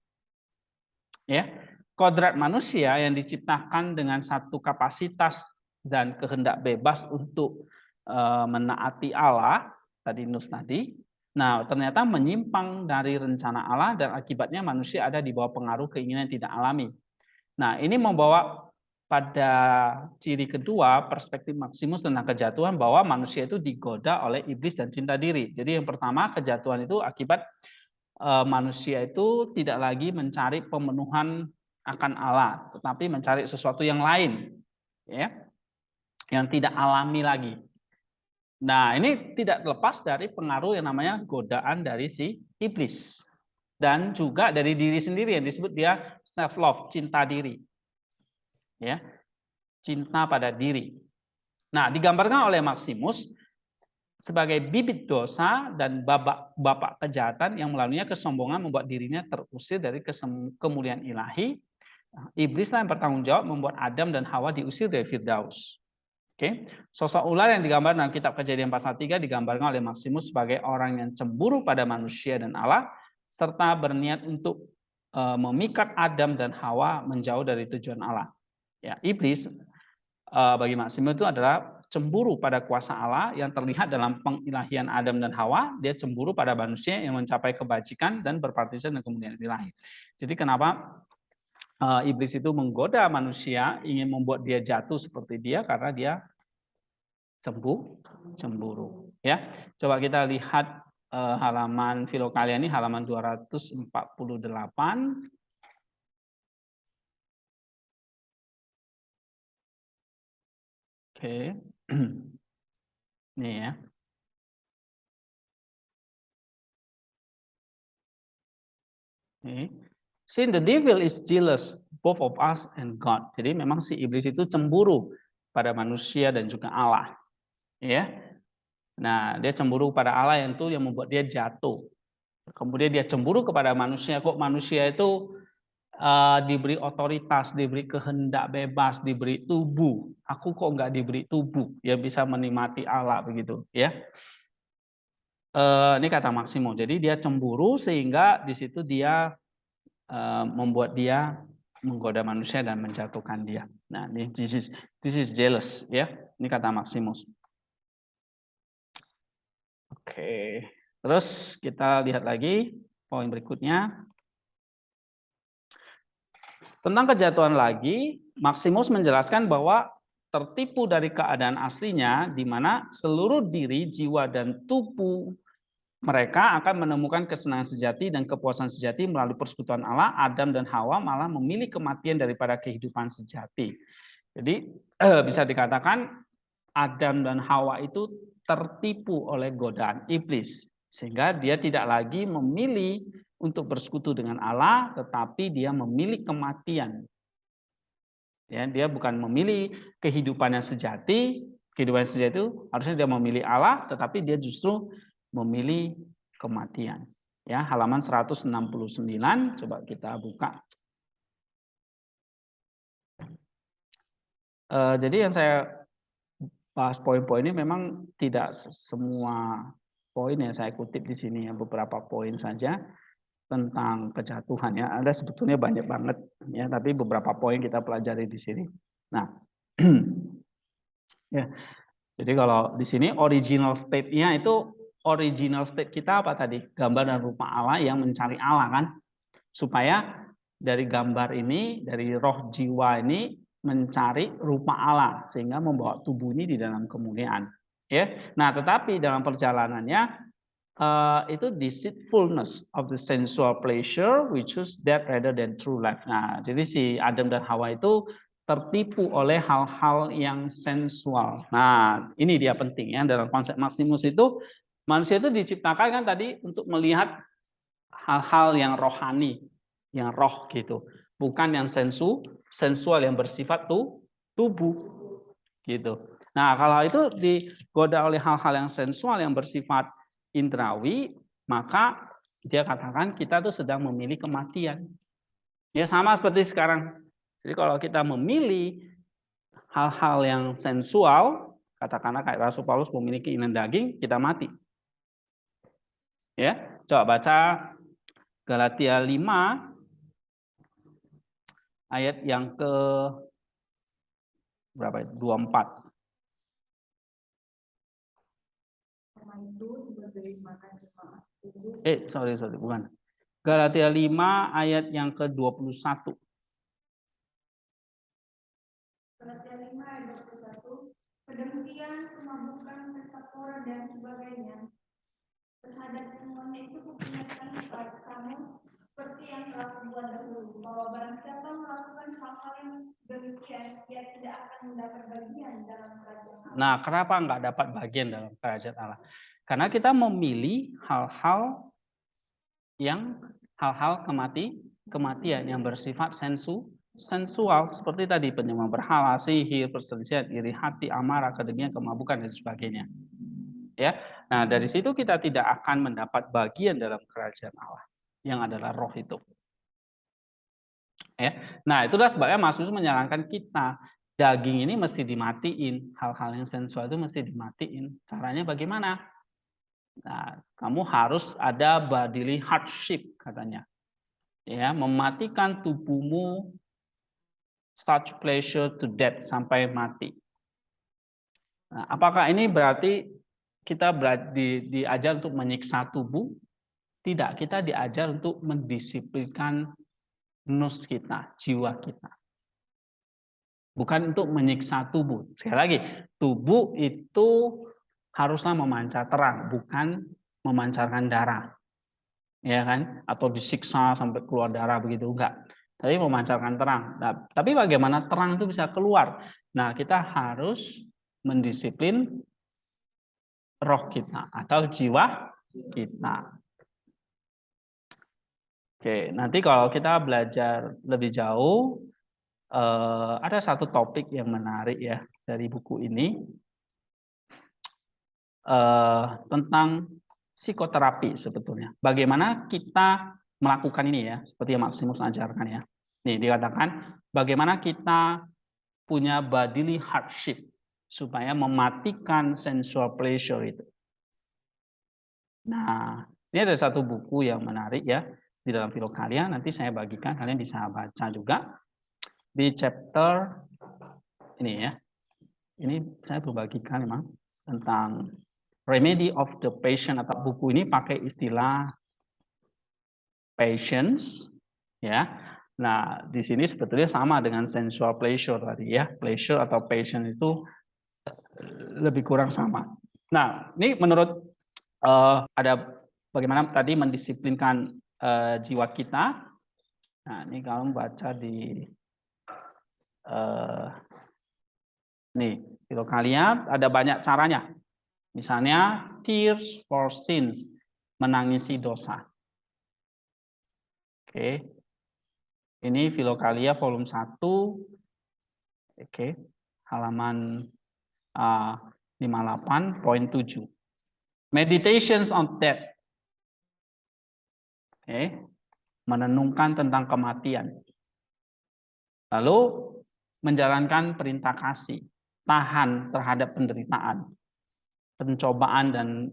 Ya, kodrat manusia yang diciptakan dengan satu kapasitas dan kehendak bebas untuk menaati Allah, tadi Nus tadi. Nah, ternyata menyimpang dari rencana Allah dan akibatnya manusia ada di bawah pengaruh keinginan yang tidak alami. Nah, ini membawa pada ciri kedua perspektif Maximus tentang kejatuhan, bahwa manusia itu digoda oleh iblis dan cinta diri. Jadi yang pertama, kejatuhan itu akibat manusia itu tidak lagi mencari pemenuhan akan Allah, tetapi mencari sesuatu yang lain, ya, yang tidak alami lagi. Nah, ini tidak lepas dari pengaruh yang namanya godaan dari si iblis, dan juga dari diri sendiri yang disebut dia self love, cinta diri. Ya, cinta pada diri. Nah, digambarkan oleh Maximus sebagai bibit dosa dan bapak kejahatan yang melaluinya kesombongan membuat dirinya terusir dari kemuliaan ilahi. Iblislah yang bertanggung jawab membuat Adam dan Hawa diusir dari Firdaus. Oke, sosok ular yang digambarkan dalam kitab Kejadian pasal 3 digambarkan oleh Maximus sebagai orang yang cemburu pada manusia dan Allah serta berniat untuk memikat Adam dan Hawa menjauh dari tujuan Allah. Ya, iblis bagi Maximus itu adalah cemburu pada kuasa Allah yang terlihat dalam pengilahian Adam dan Hawa. Dia cemburu pada manusia yang mencapai kebajikan dan berpartisipasi dalam kemuliaan ilahi. Jadi kenapa iblis itu menggoda manusia, ingin membuat dia jatuh seperti dia karena dia cemburu. Ya, coba kita lihat halaman Filokalia ini, halaman 248. Oke, ini ya. Since the devil is jealous both of us and God. Jadi memang si iblis itu cemburu pada manusia dan juga Allah. Ya. Nah, dia cemburu pada Allah yang membuat dia jatuh. Kemudian dia cemburu kepada manusia. Kok manusia itu diberi otoritas, diberi kehendak bebas, diberi tubuh. Aku kok nggak diberi tubuh yang bisa menikmati Allah begitu, ya. Ini kata Maximus. Jadi dia cemburu sehingga di situ dia membuat dia menggoda manusia dan menjatuhkan dia. Nah, ini this is jealous, ya. Ini kata Maximus. Oke. Terus kita lihat lagi poin berikutnya. Tentang kejatuhan lagi, Maximus menjelaskan bahwa tertipu dari keadaan aslinya di mana seluruh diri, jiwa dan tubuh mereka akan menemukan kesenangan sejati dan kepuasan sejati melalui persekutuan Allah. Adam dan Hawa malah memilih kematian daripada kehidupan sejati. Jadi bisa dikatakan Adam dan Hawa itu tertipu oleh godaan iblis. Sehingga dia tidak lagi memilih untuk bersekutu dengan Allah, tetapi dia memilih kematian. Ya, dia bukan memilih kehidupan yang sejati. Kehidupan yang sejati itu harusnya dia memilih Allah, tetapi dia justru memilih kematian. Ya, halaman 169 coba kita buka. Jadi yang saya bahas poin-poin ini memang tidak semua poin yang saya kutip di sini, ya, beberapa poin saja tentang kejatuhan, ya. Ada sebetulnya banyak banget, ya, tapi beberapa poin kita pelajari di sini. Nah, ya. Jadi kalau di sini original state-nya itu, original state kita apa tadi? Gambar dan rupa Allah yang mencari Allah, kan? Supaya dari gambar ini, dari roh jiwa ini mencari rupa Allah sehingga membawa tubuh ini di dalam kemuliaan. Ya. Nah, tetapi dalam perjalanannya itu deceitfulness of the sensual pleasure, we choose that rather than true life. Nah, jadi si Adam dan Hawa itu tertipu oleh hal-hal yang sensual. Nah, ini dia penting, ya, dalam konsep Maximus itu manusia itu diciptakan kan tadi untuk melihat hal-hal yang rohani, yang roh gitu, bukan yang sensual yang bersifat tubuh gitu. Nah, kalau itu digoda oleh hal-hal yang sensual yang bersifat indrawi, maka dia katakan kita tuh sedang memilih kematian. Ya, sama seperti sekarang. Jadi kalau kita memilih hal-hal yang sensual, katakanlah kayak Rasul Paulus memiliki keinginan daging, kita mati. Ya, coba baca Galatia 5 ayat yang ke berapa itu? 24. Sorry, bukan. Galatia 5 ayat yang ke-21. Galatia 5 ayat 21. Kedemikian kemabukan, pesta dan sebagainya. Terhadap semuanya itu kuperingatkan kepada kamu seperti yang telah kubuat dahulu, bahwa barang siapa melakukan hal-hal yang demikian, ia tidak akan mendapat bagian dalam kerajaan Allah. Nah, kenapa nggak dapat bagian dalam kerajaan Allah? Karena kita memilih hal-hal kematian yang bersifat sensual seperti tadi penyembah berhala, sihir, perselisihan, iri hati, amarah, kedengkian, kemabukan dan sebagainya. Ya. Nah, dari situ kita tidak akan mendapat bagian dalam kerajaan Allah yang adalah roh itu. Ya. Nah, itulah sebabnya Mas Yesus menyarankan kita daging ini mesti dimatiin, hal-hal yang sensual itu mesti dimatiin. Caranya bagaimana? Nah, kamu harus ada bodily hardship katanya. Ya, mematikan tubuhmu such pleasure to death sampai mati. Nah, apakah ini berarti kita diajar untuk menyiksa tubuh? Tidak, kita diajar untuk mendisiplinkan nus kita, jiwa kita. Bukan untuk menyiksa tubuh. Sekali lagi, tubuh itu haruslah memancar terang, bukan memancarkan darah. Ya kan? Atau disiksa sampai keluar darah begitu, enggak. Tapi memancarkan terang. Nah, tapi bagaimana terang itu bisa keluar? Nah, kita harus mendisiplin roh kita atau jiwa kita. Oke, nanti kalau kita belajar lebih jauh, ada satu topik yang menarik ya dari buku ini tentang psikoterapi sebetulnya. Bagaimana kita melakukan ini ya, seperti yang Maximus ajarkan ya. Nih dikatakan bagaimana kita punya bodily hardship supaya mematikan sensual pleasure itu. Nah, ini ada satu buku yang menarik ya di dalam Filokalia. Nanti saya bagikan, kalian bisa baca juga di chapter ini ya. Ini saya berbagikan memang tentang remedy of the patient, atau buku ini pakai istilah patience ya. Nah, di sini sebetulnya sama dengan sensual pleasure tadi ya. Pleasure atau passion itu lebih kurang sama. Nah, ini menurut ada bagaimana tadi mendisiplinkan jiwa kita. Nah, ini kamu baca di nih, Filokalia ada banyak caranya. Misalnya tears for sins, menangisi dosa. Oke. Ini Filokalia volume 1. Oke. Halaman 58.7. Meditations on death. Oke. Menenungkan tentang kematian. Lalu menjalankan perintah kasih, tahan terhadap penderitaan, pencobaan dan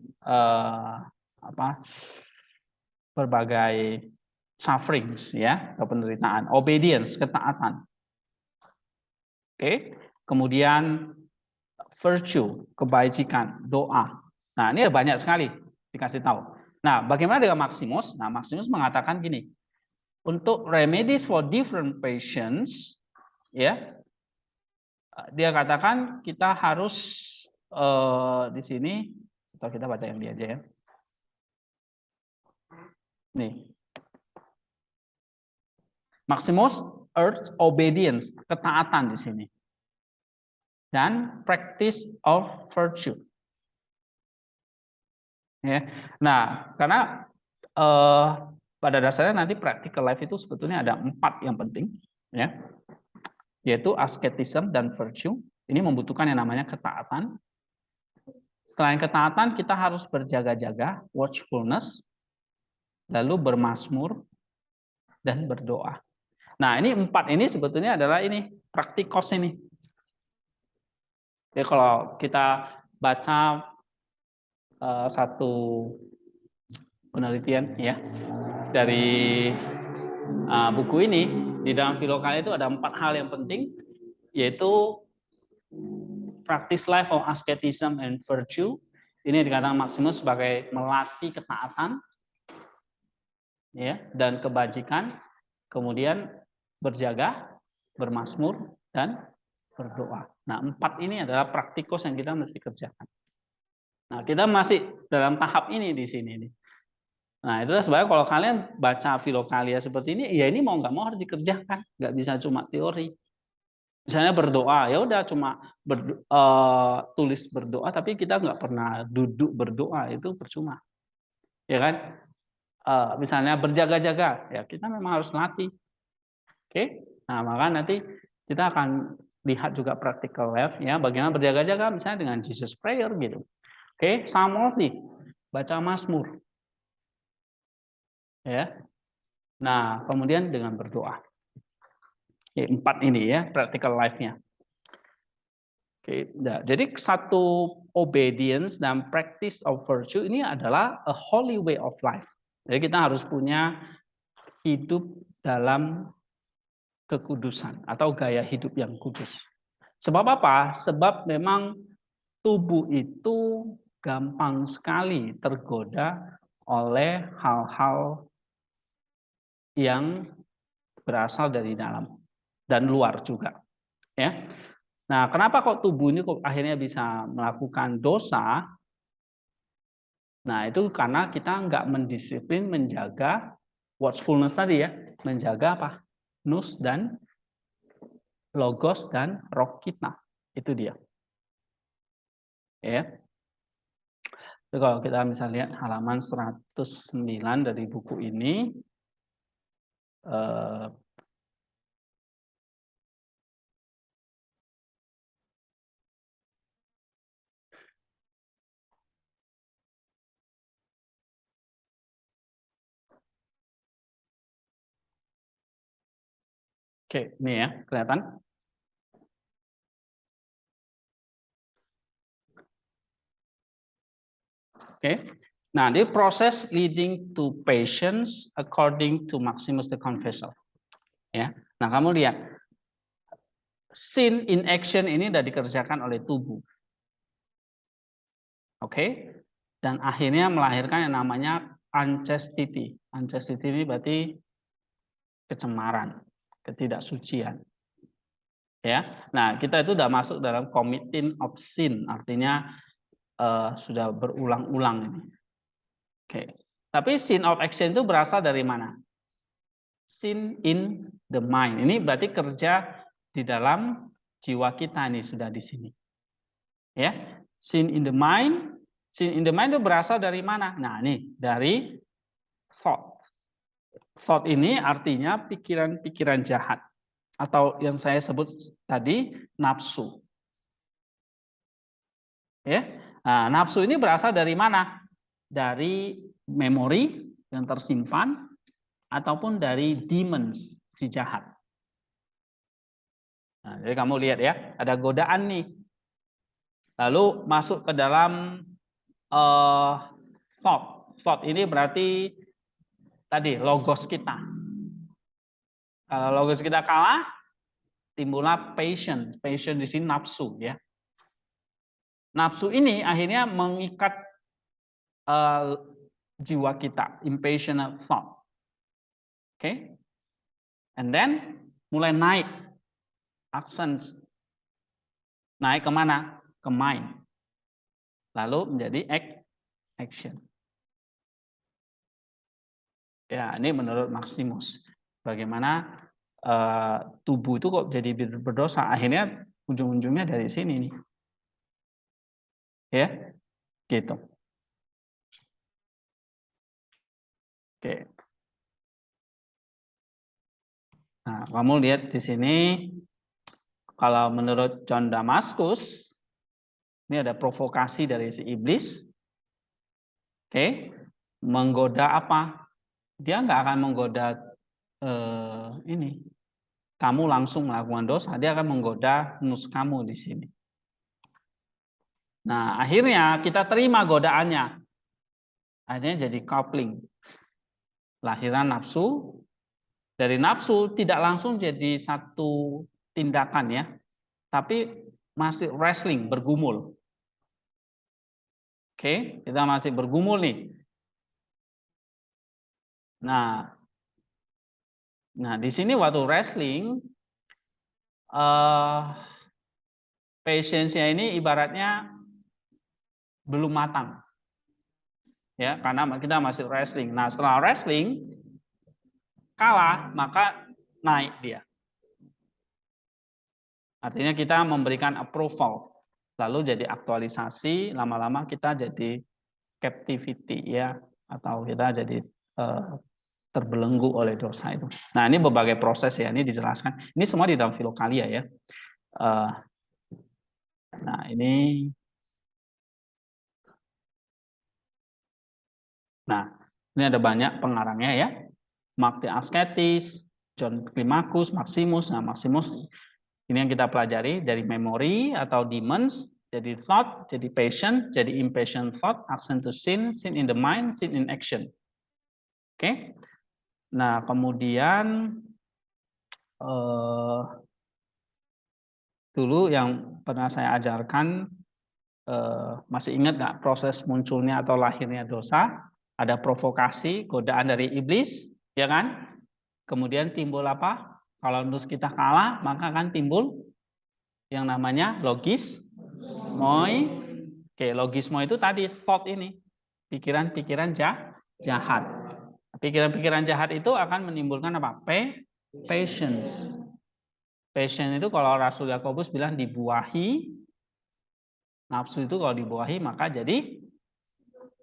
berbagai sufferings ya, atau penderitaan, obedience, ketaatan. Oke. Kemudian virtue, kebajikan, doa. Nah, ini banyak sekali dikasih tahu. Nah, bagaimana dengan Maximus? Nah, Maximus mengatakan gini, untuk remedies for different patients, ya, dia katakan kita harus di sini, atau kita baca yang dia aja ya. Nih, Maximus urge obedience, ketaatan di sini, dan practice of virtue. Ya, nah karena pada dasarnya nanti practical life itu sebetulnya ada 4 yang penting, ya, yaitu ascetism dan virtue. Ini membutuhkan yang namanya ketaatan. Selain ketaatan, kita harus berjaga-jaga, watchfulness, lalu bermazmur dan berdoa. Nah, ini 4 ini sebetulnya adalah ini praktikos ini. Ya, kalau kita baca satu penelitian ya dari buku ini, di dalam Filokalia itu ada 4 hal yang penting, yaitu practice life of asceticism and virtue. Ini dikatakan Maximus sebagai melatih ketaatan ya, dan kebajikan, kemudian berjaga, bermazmur, dan berdoa. Nah, 4 ini adalah praktikos yang kita mesti kerjakan. Nah, kita masih dalam tahap ini di sini nih. Nah, itulah sebabnya kalau kalian baca Filokalia seperti ini, ya ini mau nggak mau harus dikerjakan, nggak bisa cuma teori. Misalnya berdoa, ya udah cuma tulis berdoa, tapi kita nggak pernah duduk berdoa, itu percuma, ya kan? Misalnya berjaga-jaga, ya kita memang harus latih, oke? Nah, maka nanti kita akan lihat juga practical life ya, bagaimana berjaga-jaga misalnya dengan Jesus prayer gitu. Oke, sama nih, baca Mazmur. Ya. Nah, kemudian dengan berdoa. Oke, 4 ini ya, practical life-nya. Oke, nah, jadi satu obedience dan practice of virtue ini adalah a holy way of life. Jadi kita harus punya hidup dalam kekudusan atau gaya hidup yang kudus. Sebab apa? Sebab memang tubuh itu gampang sekali tergoda oleh hal-hal yang berasal dari dalam dan luar juga. Ya. Nah, kenapa kok tubuh ini kok akhirnya bisa melakukan dosa? Nah, itu karena kita nggak mendisiplin menjaga watchfulness tadi ya, menjaga apa? Nus dan logos dan roh kita. Itu dia. Ya. Jadi kalau kita bisa lihat halaman 109 dari buku ini, oke, ini ya, kelihatan? Oke. Nah, ini proses leading to patience according to Maximus the Confessor. Ya. Nah, kamu lihat sin in action ini sudah dikerjakan oleh tubuh. Oke. Dan akhirnya melahirkan yang namanya unchastity. Unchastity ini berarti kecemaran, ketidaksucian. Ya. Nah, kita itu sudah masuk dalam committing of sin, artinya sudah berulang-ulang ini. Oke. Tapi sin of action itu berasal dari mana? Sin in the mind. Ini berarti kerja di dalam jiwa kita nih sudah di sini. Ya. Sin in the mind. Sin in the mind itu berasal dari mana? Nah, ini dari thought. Thought ini artinya pikiran-pikiran jahat atau yang saya sebut tadi nafsu. Ya. Nah, nafsu ini berasal dari mana? Dari memori yang tersimpan ataupun dari demons, si jahat. Nah, jadi kamu lihat ya, ada godaan nih. Lalu masuk ke dalam thought. Thought ini berarti tadi logos kita. Kalau logos kita kalah, timbullah passion. Passion di sini nafsu ya. Nafsu ini akhirnya mengikat jiwa kita, impassioned thought. Oke. And then mulai naik actions. Naik kemana? Ke mind. Lalu menjadi action. Ya, ini menurut Maximus. Bagaimana tubuh itu kok jadi berdosa? Akhirnya ujung-ujungnya dari sini nih. Ya, gitu. Oke. Nah, kamu lihat di sini, kalau menurut John Damascus, ini ada provokasi dari si iblis. Oke, menggoda apa? Dia nggak akan menggoda ini. Kamu langsung melakukan dosa, dia akan menggoda nus kamu di sini. Nah, akhirnya kita terima godaannya. Akhirnya jadi coupling. Lahiran nafsu, dari nafsu tidak langsung jadi satu tindakan ya, tapi masih wrestling, bergumul. Oke, kita masih bergumul nih. Nah, di sini waktu wrestling, patience-nya ini ibaratnya belum matang. Ya, karena kita masih wrestling. Nah, setelah wrestling kalah, maka naik dia. Artinya kita memberikan approval, lalu jadi aktualisasi, lama-lama kita jadi captivity ya, atau kita jadi terbelenggu oleh dosa itu. Nah, ini berbagai proses ya, ini dijelaskan. Ini semua di dalam Filokalia ya. Nah, ini ada banyak pengarangnya ya. Mark the Ascetis, John Climacus, Maximus. Nah, Maximus ini yang kita pelajari dari memory atau demons, jadi thought, jadi passion, jadi impatient thought, action to sin, sin in the mind, sin in action. Oke. Nah, kemudian dulu yang pernah saya ajarkan, masih ingat nggak proses munculnya atau lahirnya dosa? Ada provokasi, godaan dari iblis, ya kan? Kemudian timbul apa? Kalau terus kita kalah, maka akan timbul yang namanya logismoi. Oke, logismo itu tadi thought ini, pikiran-pikiran jahat. Pikiran-pikiran jahat itu akan menimbulkan apa? Patience. Passion itu kalau Rasul Yakobus bilang dibuahi. Nafsu itu kalau dibuahi maka jadi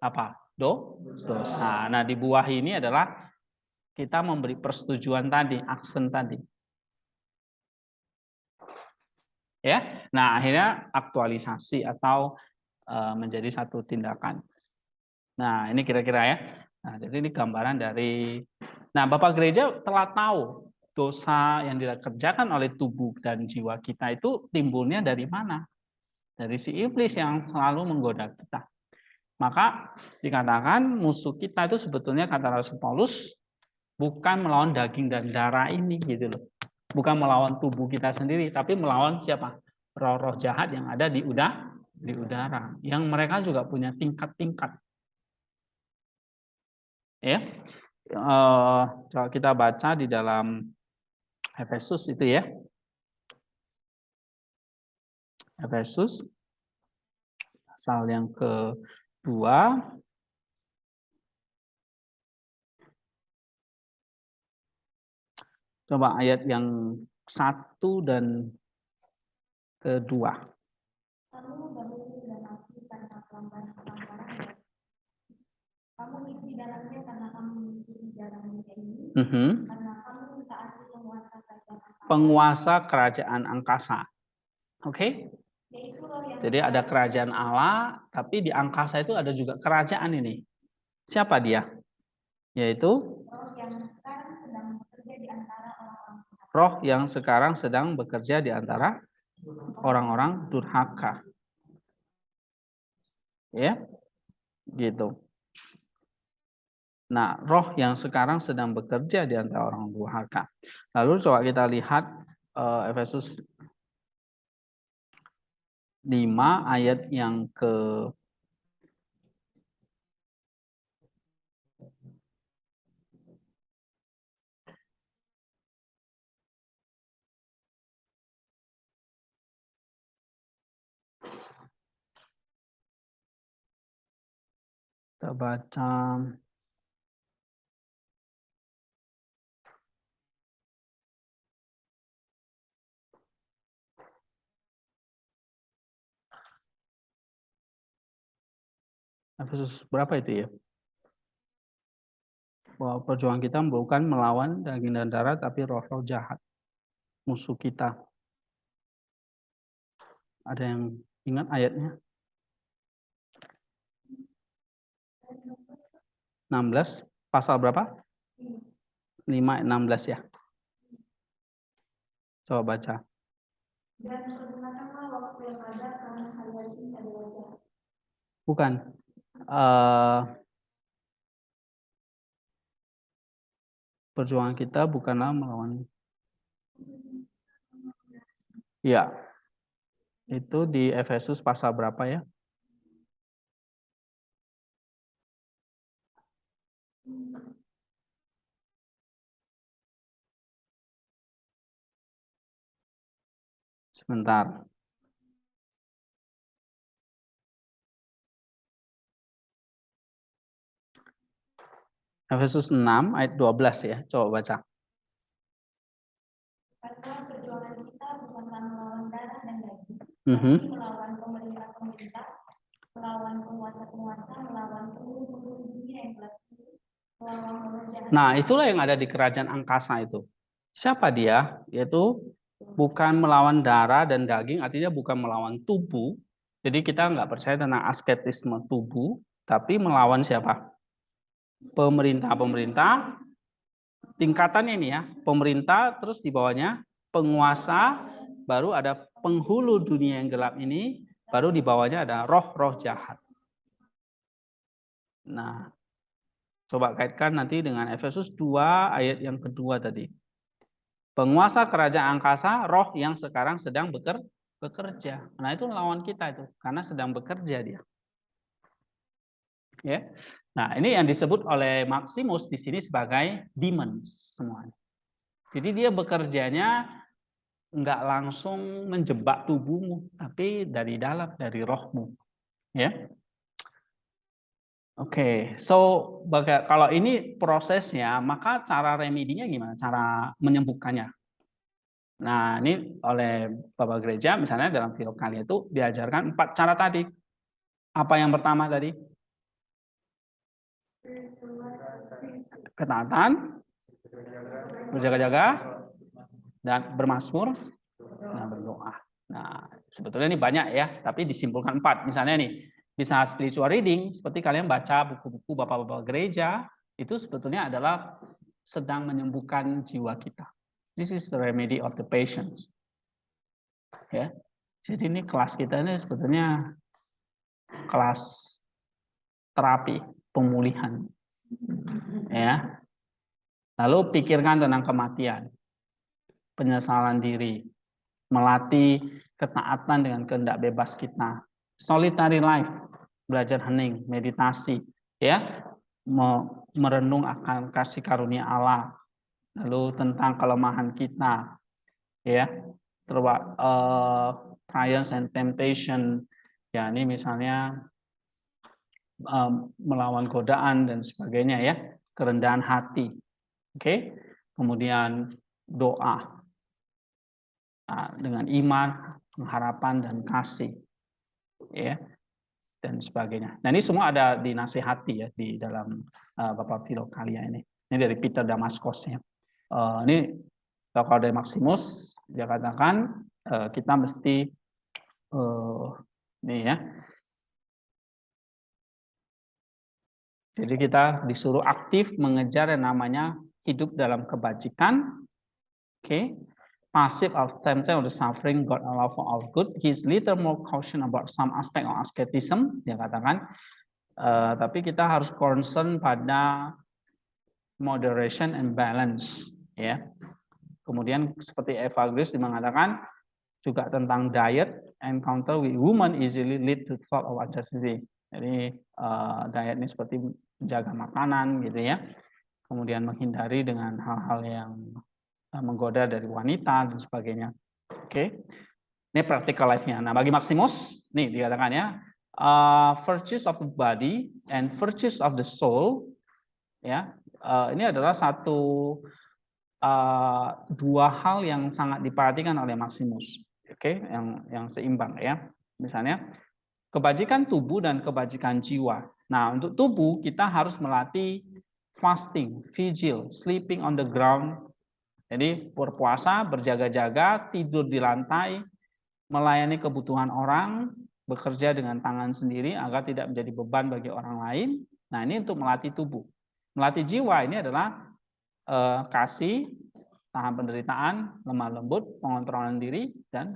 apa? Dosa. Nah, dibuahi ini adalah kita memberi persetujuan tadi, aksen tadi. Ya. Nah, akhirnya aktualisasi atau menjadi satu tindakan. Nah, ini kira-kira ya. Nah, jadi ini gambaran dari. Nah, Bapak Gereja telah tahu dosa yang dikerjakan oleh tubuh dan jiwa kita itu timbulnya dari mana? Dari si iblis yang selalu menggoda kita. Maka dikatakan musuh kita itu sebetulnya kata Rasul Paulus bukan melawan daging dan darah ini gitu loh. Bukan melawan tubuh kita sendiri, tapi melawan siapa? Roh-roh jahat yang ada di udara. Yang mereka juga punya tingkat-tingkat. Ya. Coba kita baca di dalam Efesus itu ya. Efesus pasal yang kedua. Coba ayat yang 1 dan kedua. Kamu baru dan aku karena pelanggaran-pelanggaran. Kamu hidup di dalamnya karena kamu mengikuti jalan dunia ini. Karena kamu mentaati penguasa kerajaan angkasa. Oke? Jadi ada kerajaan Allah, tapi di angkasa itu ada juga kerajaan ini. Siapa dia? Yaitu roh yang sekarang sedang bekerja di antara orang-orang durhaka. Ya, gitu. Nah, roh yang sekarang sedang bekerja di antara orang durhaka. Lalu coba kita lihat Efesus 5 ayat yang ke kita baca Efesus berapa itu ya? Bahwa perjuangan kita bukan melawan daging dan darah, tapi roh-roh jahat, musuh kita. Ada yang ingat ayatnya? 16, pasal berapa? 5:16 ya. Coba baca. Dan pergunakanlah waktu yang ada karena hal ini adalah jahat. Bukan. Perjuangan kita bukanlah melawan. Ya. Itu di Efesus pasal berapa ya? Sebentar. Efesus 6 ayat 12 ya. Coba baca. Karena perjuangan kita bukanlah melawan darah dan daging, tapi melawan pemerintah-pemerintah, melawan penguasa-penguasa, melawan penghulu dunia yang gelap, melawan roh jahat Nah, itulah yang ada di kerajaan angkasa itu. Siapa dia? Yaitu bukan melawan darah dan daging, artinya bukan melawan tubuh. Jadi kita nggak percaya tentang asketisme tubuh, tapi melawan siapa? Pemerintah-pemerintah, tingkatannya ini ya, pemerintah, terus di bawahnya penguasa, baru ada penghulu dunia yang gelap ini, baru di bawahnya ada roh-roh jahat. Nah, coba kaitkan nanti dengan Efesus 2 ayat yang kedua tadi. Penguasa kerajaan angkasa, roh yang sekarang sedang bekerja. Nah, itu lawan kita itu, karena sedang bekerja dia. Ya. Nah, ini yang disebut oleh Maximus di sini sebagai demons semuanya. Jadi dia bekerjanya nggak langsung menjebak tubuhmu, tapi dari dalam, dari rohmu. Ya. Oke, so kalau ini prosesnya, maka cara remedinya gimana? Cara menyembuhkannya. Nah, ini oleh Bapak Gereja, misalnya dalam Filokalia itu diajarkan 4 cara tadi. Apa yang pertama tadi? Ketaatan, berjaga-jaga, dan bermazmur, dan berdoa. Nah, sebetulnya ini banyak ya, tapi disimpulkan 4. Misalnya nih, bisa spiritual reading, seperti kalian baca buku-buku Bapak-Bapak Gereja, itu sebetulnya adalah sedang menyembuhkan jiwa kita. This is the remedy of the patients. Ya, jadi ini kelas kita ini sebetulnya kelas terapi pemulihan. Ya. Lalu pikirkan tentang kematian, penyesalan diri, melatih ketaatan dengan kehendak bebas kita, solitary life, belajar hening, meditasi, ya, merenung akan kasih karunia Allah, lalu tentang kelemahan kita, ya, trials and temptation, ya ini misalnya melawan godaan dan sebagainya ya, kerendahan hati, oke, kemudian doa dengan iman, pengharapan dan kasih, ya, dan sebagainya. Nah ini semua ada dinasihati ya di dalam Bapak Filokalia ini. Ini dari Peter Damaskos ya. Ini kalau dari Maximus dia katakan kita mesti ini ya. Jadi kita disuruh aktif mengejar yang namanya hidup dalam kebajikan. Oke. Passive of temptation of the suffering God allow for our good. He's little more caution about some aspect of asceticism. Dia katakan, tapi kita harus concern pada moderation and balance. Ya. Kemudian seperti Eva Grace mengatakan juga tentang diet, encounter with women easily lead to thought of unchastity. Jadi diet ini seperti menjaga makanan gitu ya. Kemudian menghindari dengan hal-hal yang menggoda dari wanita dan sebagainya. Oke. Ini practical life-nya. Nah, bagi Maximus, nih dikatakan ya, virtues of the body and virtues of the soul, ya, ini adalah dua hal yang sangat diperhatikan oleh Maximus. Oke, yang seimbang ya. Misalnya kebajikan tubuh dan kebajikan jiwa. Nah, untuk tubuh kita harus melatih fasting, vigil, sleeping on the ground. Jadi berpuasa, berjaga-jaga, tidur di lantai, melayani kebutuhan orang, bekerja dengan tangan sendiri agar tidak menjadi beban bagi orang lain. Nah, ini untuk melatih tubuh. Melatih jiwa ini adalah kasih, tahan penderitaan, lemah lembut, pengontrolan diri, dan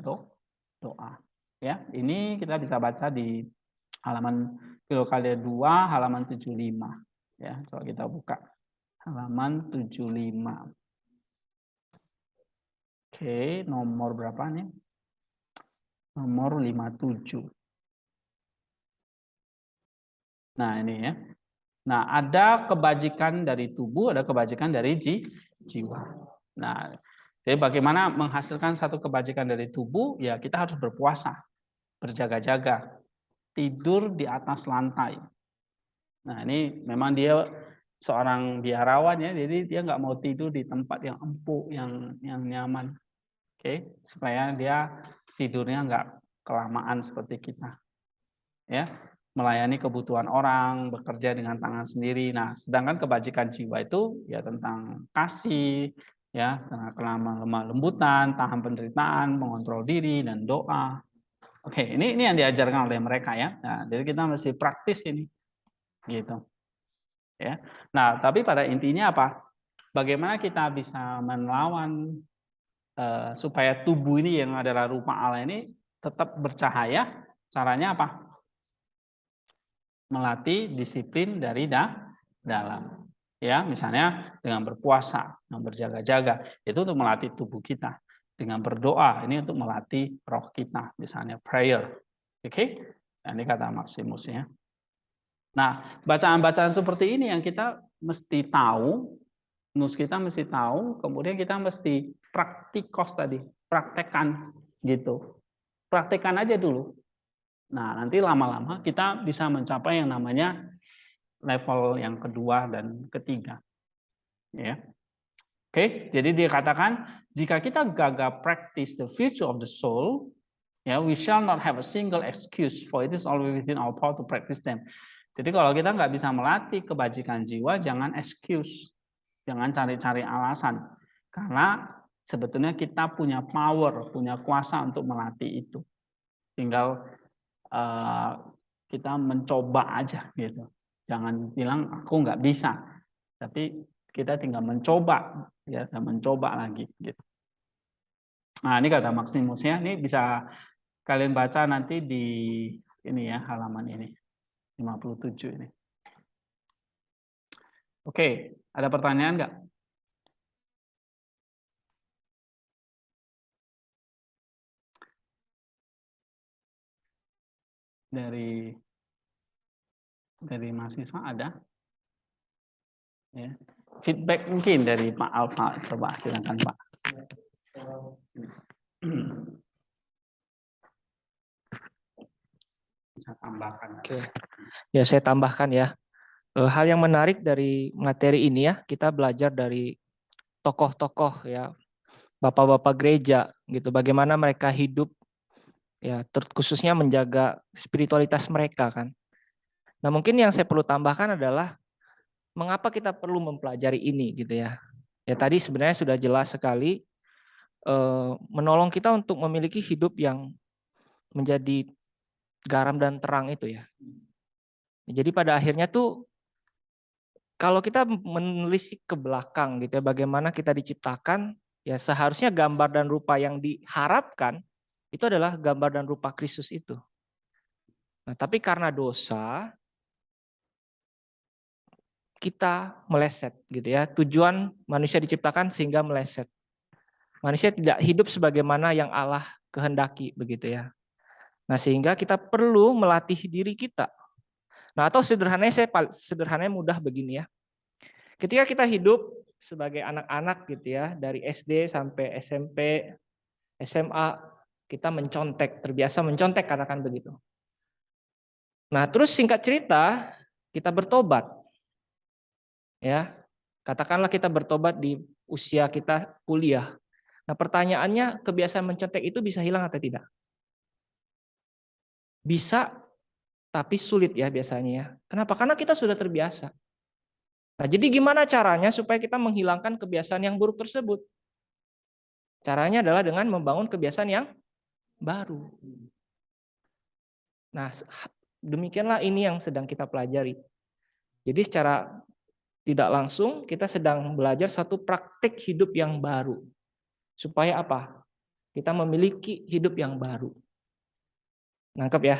doa. Ya, ini kita bisa baca di halaman Filokalia 2, halaman 75. Ya, coba kita buka. Halaman 75. Oke, nomor berapa nih? Nomor 57. Nah, ini ya. Nah, ada kebajikan dari tubuh, ada kebajikan dari jiwa. Nah, jadi bagaimana menghasilkan satu kebajikan dari tubuh? Ya, kita harus berpuasa, berjaga-jaga, tidur di atas lantai. Nah, ini memang dia seorang biarawan ya, jadi dia nggak mau tidur di tempat yang empuk, yang nyaman. Oke, supaya dia tidurnya nggak kelamaan seperti kita. Ya, melayani kebutuhan orang, bekerja dengan tangan sendiri. Nah, sedangkan kebajikan jiwa itu ya tentang kasih, ya, tentang lemah lembutan, tahan penderitaan, mengontrol diri dan doa. Oke, ini yang diajarkan oleh mereka ya. Nah, jadi kita mesti praktis ini, gitu. Ya. Nah, tapi pada intinya apa? Bagaimana kita bisa melawan supaya tubuh ini yang adalah rupa Allah ini tetap bercahaya? Caranya apa? Melatih disiplin dari dalam. Ya, misalnya dengan berpuasa, dengan berjaga-jaga, itu untuk melatih tubuh kita. Dengan berdoa, ini untuk melatih roh kita, misalnya prayer. Oke? Nah, ini kata Maximus ya. Nah, bacaan-bacaan seperti ini yang kita mesti tahu, kita mesti tahu, kemudian kita mesti praktikos tadi, praktekkan gitu. Praktekkan aja dulu. Nah, nanti lama-lama kita bisa mencapai yang namanya level yang kedua dan ketiga. Ya. Oke, jadi dia katakan jika kita gagal practice the virtue of the soul, ya, we shall not have a single excuse, for it is always within our power to practice them. Jadi kalau kita nggak bisa melatih kebajikan jiwa, jangan excuse, jangan cari-cari alasan, karena sebetulnya kita punya power, punya kuasa untuk melatih itu. Tinggal kita mencoba aja gitu. Jangan bilang aku nggak bisa, tapi kita tinggal mencoba, ya, dan mencoba lagi gitu. Nah, ini kata Maximus ya, ini bisa kalian baca nanti di ini ya, halaman ini 57 ini. Oke, ada pertanyaan nggak? Dari mahasiswa ada? Ya. Feedback mungkin dari Pak Alfa, coba silakan Pak. Bisa tambahkan. Oke. Ya, saya tambahkan ya. Hal yang menarik dari materi ini ya, kita belajar dari tokoh-tokoh ya, bapak-bapak gereja gitu, bagaimana mereka hidup ya, khususnya menjaga spiritualitas mereka kan. Nah, mungkin yang saya perlu tambahkan adalah mengapa kita perlu mempelajari ini gitu ya. Ya tadi sebenarnya sudah jelas sekali menolong kita untuk memiliki hidup yang menjadi garam dan terang itu ya. Jadi pada akhirnya tuh kalau kita menelisik ke belakang gitu ya, bagaimana kita diciptakan, ya seharusnya gambar dan rupa yang diharapkan itu adalah gambar dan rupa Kristus itu. Nah, tapi karena dosa kita meleset gitu ya. Tujuan manusia diciptakan sehingga meleset. Manusia tidak hidup sebagaimana yang Allah kehendaki begitu ya. Nah, sehingga kita perlu melatih diri kita. Nah, atau sederhananya mudah begini ya. Ketika kita hidup sebagai anak-anak gitu ya, dari SD sampai SMP, SMA, kita mencontek, terbiasa mencontek katakan begitu. Nah, terus singkat cerita, kita bertobat. Ya. Katakanlah kita bertobat di usia kita kuliah. Nah, pertanyaannya, kebiasaan mencontek itu bisa hilang atau tidak? Bisa, tapi sulit ya biasanya ya. Kenapa? Karena kita sudah terbiasa. Nah, jadi gimana caranya supaya kita menghilangkan kebiasaan yang buruk tersebut? Caranya adalah dengan membangun kebiasaan yang baru. Nah, demikianlah ini yang sedang kita pelajari. Jadi secara tidak langsung kita sedang belajar satu praktik hidup yang baru. Supaya apa? Kita memiliki hidup yang baru. Nangkep ya?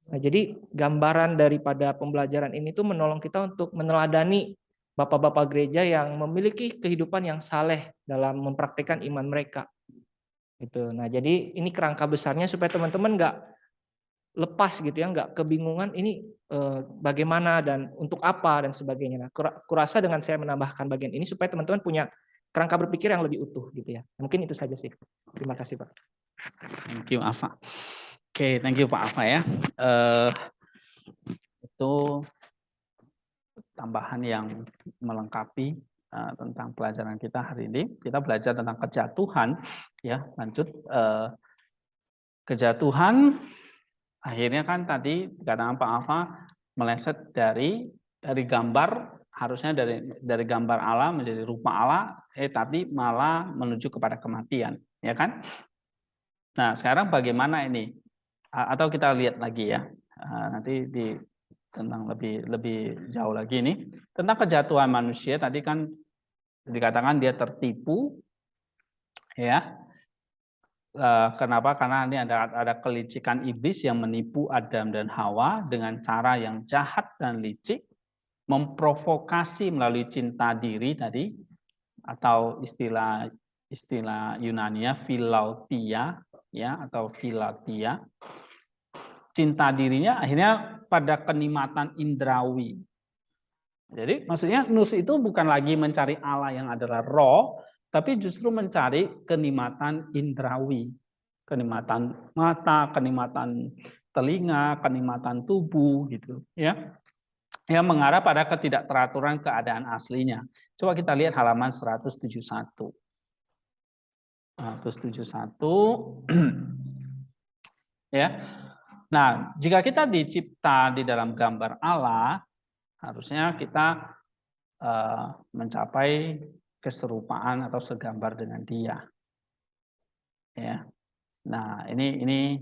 Nah, jadi gambaran daripada pembelajaran ini tuh menolong kita untuk meneladani bapak-bapak gereja yang memiliki kehidupan yang saleh dalam mempraktikkan iman mereka. Gitu. Nah, jadi ini kerangka besarnya supaya teman-teman nggak lepas gitu ya, nggak kebingungan ini bagaimana dan untuk apa dan sebagainya. Nah, kurasa dengan saya menambahkan bagian ini supaya teman-teman punya kerangka berpikir yang lebih utuh gitu ya. Mungkin itu saja sih. Terima kasih Pak. Thank you Alfa. Oke, thank you Pak Alfa ya. Itu tambahan yang melengkapi tentang pelajaran kita hari ini. Kita belajar tentang kejatuhan, ya. Lanjut kejatuhan akhirnya kan tadi kata Pak Alfa meleset dari gambar, harusnya dari gambar Allah menjadi rupa Allah, tapi malah menuju kepada kematian, ya kan? Nah, sekarang bagaimana ini? Atau kita lihat lagi ya, nanti tentang lebih jauh lagi ini tentang kejatuhan manusia. Tadi kan dikatakan dia tertipu, ya. Kenapa? Karena ini ada kelicikan iblis yang menipu Adam dan Hawa dengan cara yang jahat dan licik, memprovokasi melalui cinta diri tadi, atau istilah Yunania philautia, ya, atau philatia. Cinta dirinya akhirnya pada kenikmatan indrawi. Jadi maksudnya nus itu bukan lagi mencari Allah yang adalah roh, tapi justru mencari kenikmatan indrawi, kenikmatan mata, kenikmatan telinga, kenikmatan tubuh, gitu, ya, yang mengarah pada ketidakteraturan keadaan aslinya. Coba kita lihat halaman 171. 171, ya. Nah, jika kita dicipta di dalam gambar Allah, harusnya kita mencapai keserupaan atau segambar dengan Dia. Ya. Nah, ini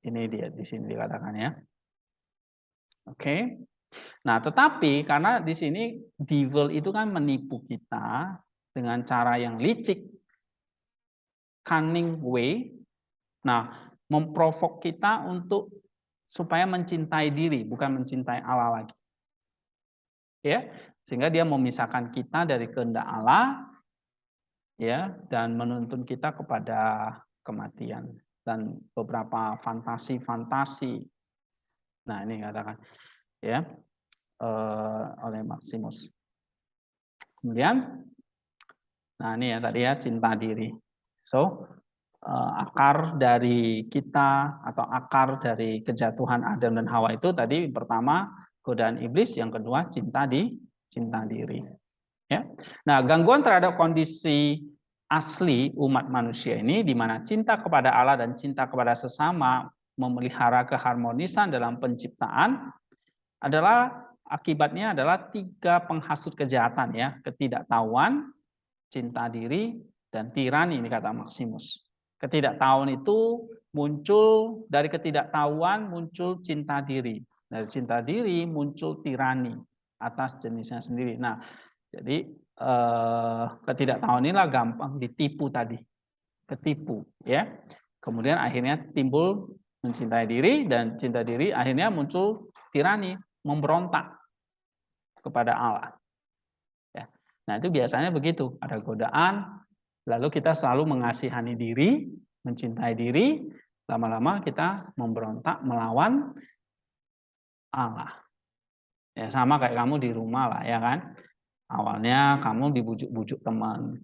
dia di sini dikatakan, ya. Oke. Nah, tetapi karena di sini devil itu kan menipu kita dengan cara yang licik, cunning way. Nah, memprovok kita untuk supaya mencintai diri, bukan mencintai Allah lagi. Ya, sehingga dia memisahkan kita dari kehendak Allah, ya, dan menuntun kita kepada kematian dan beberapa fantasi-fantasi. Nah, ini katakan, ya, oleh Maximus. Kemudian, nah ini ya tadi ya, cinta diri. So, akar dari kita atau akar dari kejatuhan Adam dan Hawa itu tadi pertama godaan iblis, yang kedua cinta diri. Ya. Nah, gangguan terhadap kondisi asli umat manusia ini di mana cinta kepada Allah dan cinta kepada sesama memelihara keharmonisan dalam penciptaan adalah akibatnya adalah 3 penghasut kejahatan, ya, ketidaktahuan, cinta diri, dan tirani, ini kata Maximus. Ketidaktahuan itu muncul dari ketidaktahuan, muncul cinta diri. Dari cinta diri muncul tirani atas jenisnya sendiri. Nah, jadi ketidaktahuan inilah gampang ditipu tadi. Ketipu, ya. Kemudian akhirnya timbul mencintai diri, dan cinta diri akhirnya muncul tirani, memberontak kepada Allah. Ya. Nah, itu biasanya begitu, ada godaan, lalu kita selalu mengasihani diri, mencintai diri, lama-lama kita memberontak melawan Allah. Ya, sama kayak kamu di rumah lah, ya kan? Awalnya kamu dibujuk-bujuk teman.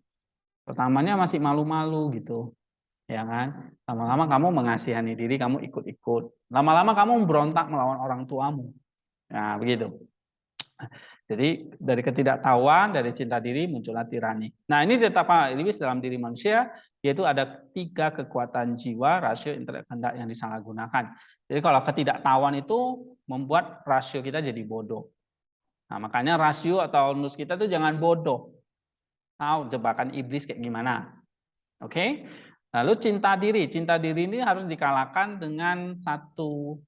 Pertamanya masih malu-malu gitu, ya kan? Lama-lama kamu mengasihani diri, kamu ikut-ikut. Lama-lama kamu memberontak melawan orang tuamu. Nah, begitu. Jadi dari ketidaktahuan, dari cinta diri muncullah tirani. Nah, ini Zeta Iblis dalam diri manusia, yaitu ada 3 kekuatan jiwa, rasio, intelek, kehendak yang disalahgunakan. Jadi kalau ketidaktahuan itu membuat rasio kita jadi bodoh. Nah, makanya rasio atau nus kita itu jangan bodoh. Tahu jebakan iblis kayak gimana. Oke? Lalu cinta diri. Cinta diri ini harus dikalahkan dengan satu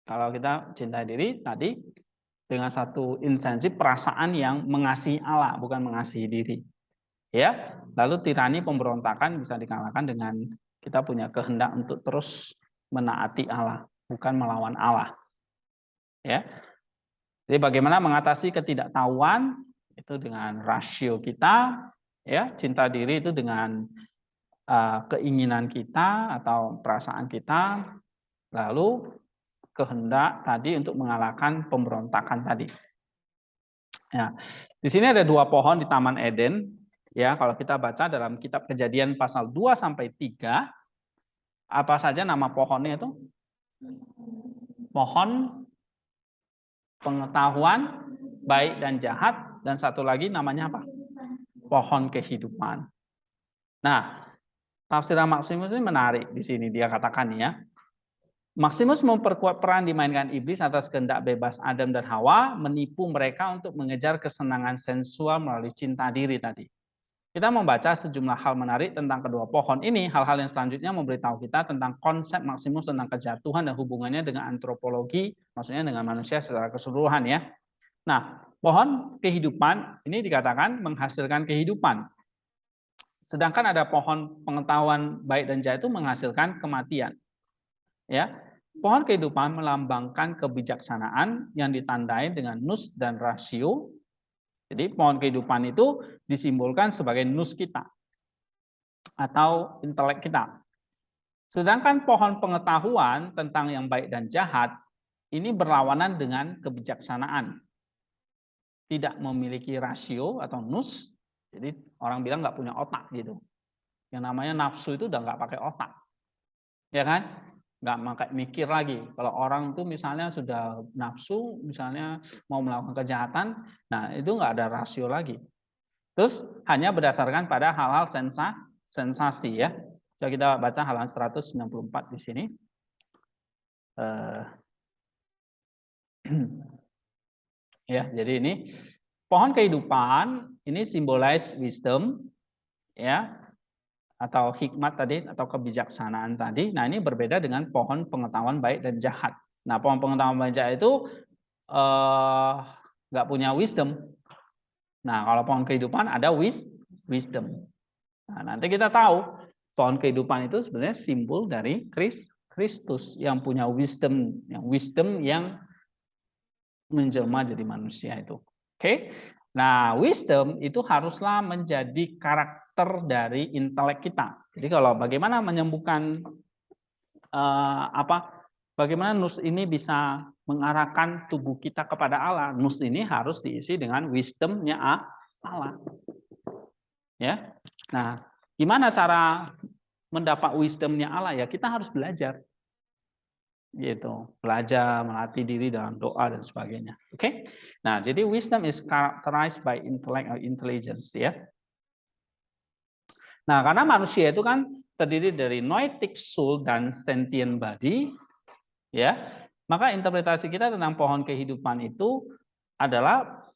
kalau kita cinta diri tadi dengan satu insensi perasaan yang mengasihi Allah, bukan mengasihi diri. Ya, lalu tirani pemberontakan bisa dikalahkan dengan kita punya kehendak untuk terus menaati Allah, bukan melawan Allah. Ya. Jadi bagaimana mengatasi ketidaktahuan itu dengan rasio kita, ya, cinta diri itu dengan keinginan kita atau perasaan kita, lalu kehendak tadi untuk mengalahkan pemberontakan tadi. Ya, di sini ada 2 pohon di Taman Eden. Ya, kalau kita baca dalam kitab Kejadian pasal 2 sampai 3, apa saja nama pohonnya itu? Pohon pengetahuan baik dan jahat, dan satu lagi namanya apa? Pohon kehidupan. Nah, Tafsiran Maximus ini menarik di sini dia katakan ya. Maximus memperkuat peran dimainkan iblis atas kehendak bebas Adam dan Hawa, menipu mereka untuk mengejar kesenangan sensual melalui cinta diri tadi. Kita membaca sejumlah hal menarik tentang kedua pohon ini. Hal-hal yang selanjutnya memberitahu kita tentang konsep Maximus tentang kejatuhan dan hubungannya dengan antropologi, maksudnya dengan manusia secara keseluruhan ya. Nah, pohon kehidupan ini dikatakan menghasilkan kehidupan. Sedangkan ada pohon pengetahuan baik dan jahat itu menghasilkan kematian. Ya, pohon kehidupan melambangkan kebijaksanaan yang ditandai dengan nus dan rasio. Jadi pohon kehidupan itu disimbolkan sebagai nus kita atau intelek kita. Sedangkan pohon pengetahuan tentang yang baik dan jahat ini berlawanan dengan kebijaksanaan. Tidak memiliki rasio atau nus, jadi orang bilang nggak punya otak gitu. Yang namanya nafsu itu udah nggak pakai otak, ya kan? Nggak pakai mikir lagi. Kalau orang itu misalnya sudah nafsu, misalnya mau melakukan kejahatan, nah itu nggak ada rasio lagi. Terus hanya berdasarkan pada hal-hal sensasi ya. Coba kita baca halaman 194 di sini. Ya, jadi ini pohon kehidupan ini symbolize wisdom ya, atau hikmat tadi atau kebijaksanaan tadi. Nah, ini berbeda dengan pohon pengetahuan baik dan jahat. Nah, pohon pengetahuan baik dan jahat itu nggak punya wisdom. Nah, kalau pohon kehidupan ada wisdom. Nah, nanti kita tahu pohon kehidupan itu sebenarnya simbol dari Kristus yang punya wisdom, yang menjelma jadi manusia itu. Oke. Nah, wisdom itu haruslah menjadi karakter dari intelek kita. Jadi kalau bagaimana menyembuhkan bagaimana nus ini bisa mengarahkan tubuh kita kepada Allah? Nus ini harus diisi dengan wisdom-nya Allah. Ya. Nah, gimana cara mendapat wisdom-nya Allah ya? Kita harus belajar. Gitu, belajar, melatih diri dalam doa dan sebagainya. Oke. Nah, jadi wisdom is characterized by intellect or intelligence ya. Nah, karena manusia itu kan terdiri dari noetic soul dan sentient body ya. Maka interpretasi kita tentang pohon kehidupan itu adalah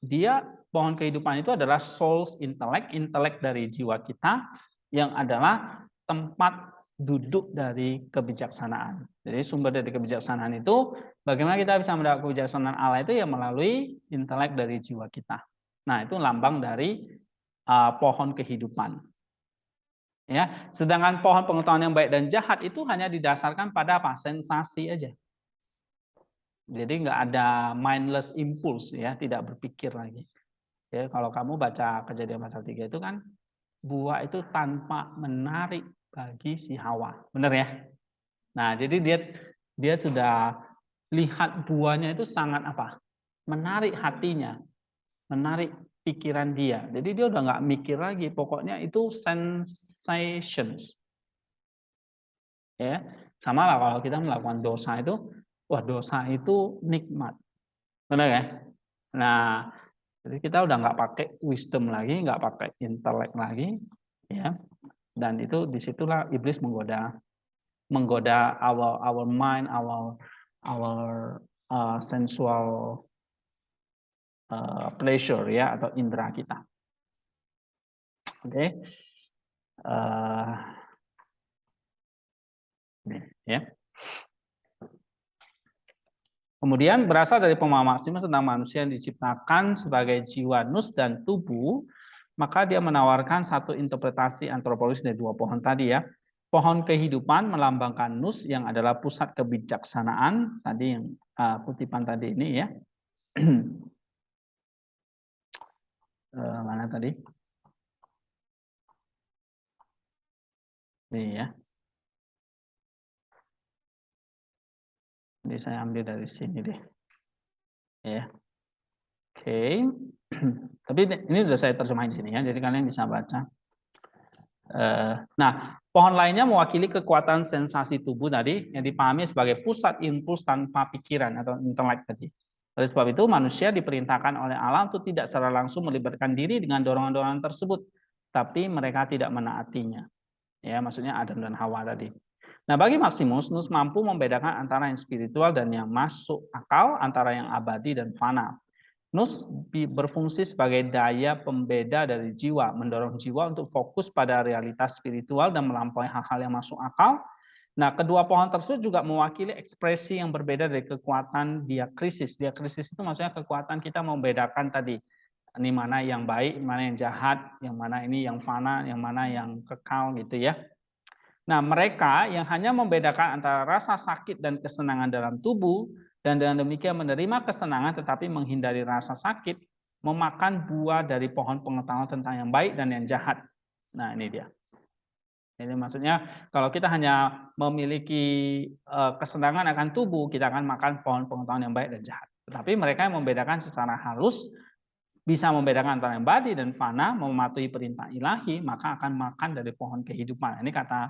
pohon kehidupan itu adalah soul's intellect, intelek dari jiwa kita yang adalah tempat duduk dari kebijaksanaan. Jadi sumber dari kebijaksanaan itu bagaimana kita bisa mendapat kebijaksanaan Allah itu ya melalui intelek dari jiwa kita. Nah, itu lambang dari pohon kehidupan. Ya, sedangkan pohon pengetahuan yang baik dan jahat itu hanya didasarkan pada apa? Sensasi aja. Jadi nggak ada mindless impulse ya, tidak berpikir lagi. Ya, kalau kamu baca Kejadian pasal 3 itu kan buah itu tanpa menarik bagi si Hawa. Benar ya? Nah, jadi dia sudah lihat buahnya itu sangat apa? Menarik hatinya, menarik pikiran dia. Jadi dia udah nggak mikir lagi, pokoknya itu sensations. Ya, sama lah kalau kita melakukan dosa itu, wah dosa itu nikmat. Benar ya? Nah, jadi kita udah nggak pakai wisdom lagi, nggak pakai intelek lagi, ya. Dan itu disitulah iblis menggoda our mind, our sensual pleasure ya atau indera kita. Oke. Ya. Kemudian berasal dari pemahaman Maximus tentang manusia yang diciptakan sebagai jiwa, nus dan tubuh, maka dia menawarkan satu interpretasi antropologis dari dua pohon tadi ya. Pohon kehidupan melambangkan nus yang adalah pusat kebijaksanaan, tadi yang kutipan tadi ini ya. Mana tadi? Ini ya. Jadi saya ambil dari sini deh. Ya. Oke. Tapi ini sudah saya terjemahin di sini ya, jadi kalian bisa baca. Nah, pohon lainnya mewakili kekuatan sensasi tubuh tadi yang dipahami sebagai pusat impuls tanpa pikiran atau intelek tadi. Oleh sebab itu, manusia diperintahkan oleh Allah untuk tidak secara langsung melibatkan diri dengan dorongan-dorongan tersebut, tapi mereka tidak menaatinya. Ya, maksudnya Adam dan Hawa tadi. Nah, bagi Maximus, Nus mampu membedakan antara yang spiritual dan yang masuk akal, antara yang abadi dan fana. Nus berfungsi sebagai daya pembeda dari jiwa, mendorong jiwa untuk fokus pada realitas spiritual dan melampaui hal-hal yang masuk akal. Nah, kedua pohon tersebut juga mewakili ekspresi yang berbeda dari kekuatan diakrisis. Diakrisis itu maksudnya kekuatan kita membedakan tadi, ini mana yang baik, mana yang jahat, yang mana ini yang fana, yang mana yang kekal gitu ya. Nah, mereka yang hanya membedakan antara rasa sakit dan kesenangan dalam tubuh, dan dengan demikian menerima kesenangan tetapi menghindari rasa sakit, memakan buah dari pohon pengetahuan tentang yang baik dan yang jahat. Nah, ini dia. Jadi maksudnya kalau kita hanya memiliki kesenangan akan tubuh, kita akan makan pohon pengetahuan yang baik dan jahat. Tetapi mereka yang membedakan secara halus, bisa membedakan antara yang badi dan fana, mematuhi perintah ilahi, maka akan makan dari pohon kehidupan. Ini kata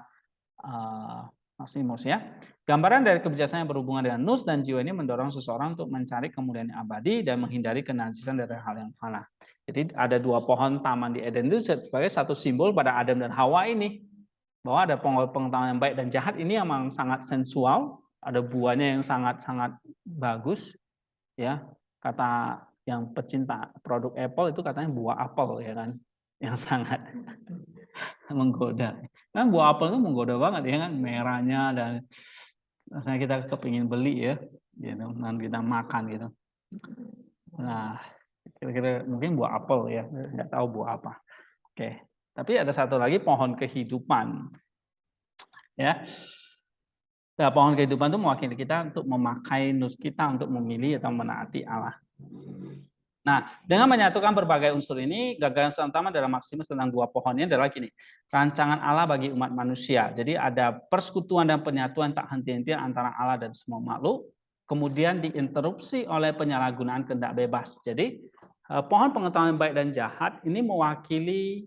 Maximus ya. Gambaran dari kebijaksanaan yang berhubungan dengan nus dan jiwa ini mendorong seseorang untuk mencari kemuliaan yang abadi dan menghindari kenajisan dari hal yang fana. Jadi ada dua pohon taman di Eden itu sebagai satu simbol pada Adam dan Hawa ini. Bahwa ada pengetahuan yang baik dan jahat ini memang sangat sensual, ada buahnya yang sangat-sangat bagus ya. Kata yang pecinta produk Apple itu katanya buah apel ya kan, yang sangat menggoda. Kan buah apel itu menggoda banget ya kan, merahnya, dan rasanya kita kepingin beli ya, gitu, dan kita makan gitu. Nah, kira-kira mungkin buah apel ya, nggak tahu buah apa. Oke, tapi ada satu lagi pohon kehidupan, ya. Nah, pohon kehidupan itu mewakili kita untuk memakai nus kita untuk memilih atau menaati Allah. Nah, dengan menyatukan berbagai unsur ini, gagasan utama dalam Maximus tentang dua pohon ini adalah gini, rancangan Allah bagi umat manusia. Jadi ada persekutuan dan penyatuan tak henti-hentian antara Allah dan semua makhluk, kemudian diinterupsi oleh penyalahgunaan kehendak bebas. Jadi pohon pengetahuan baik dan jahat ini mewakili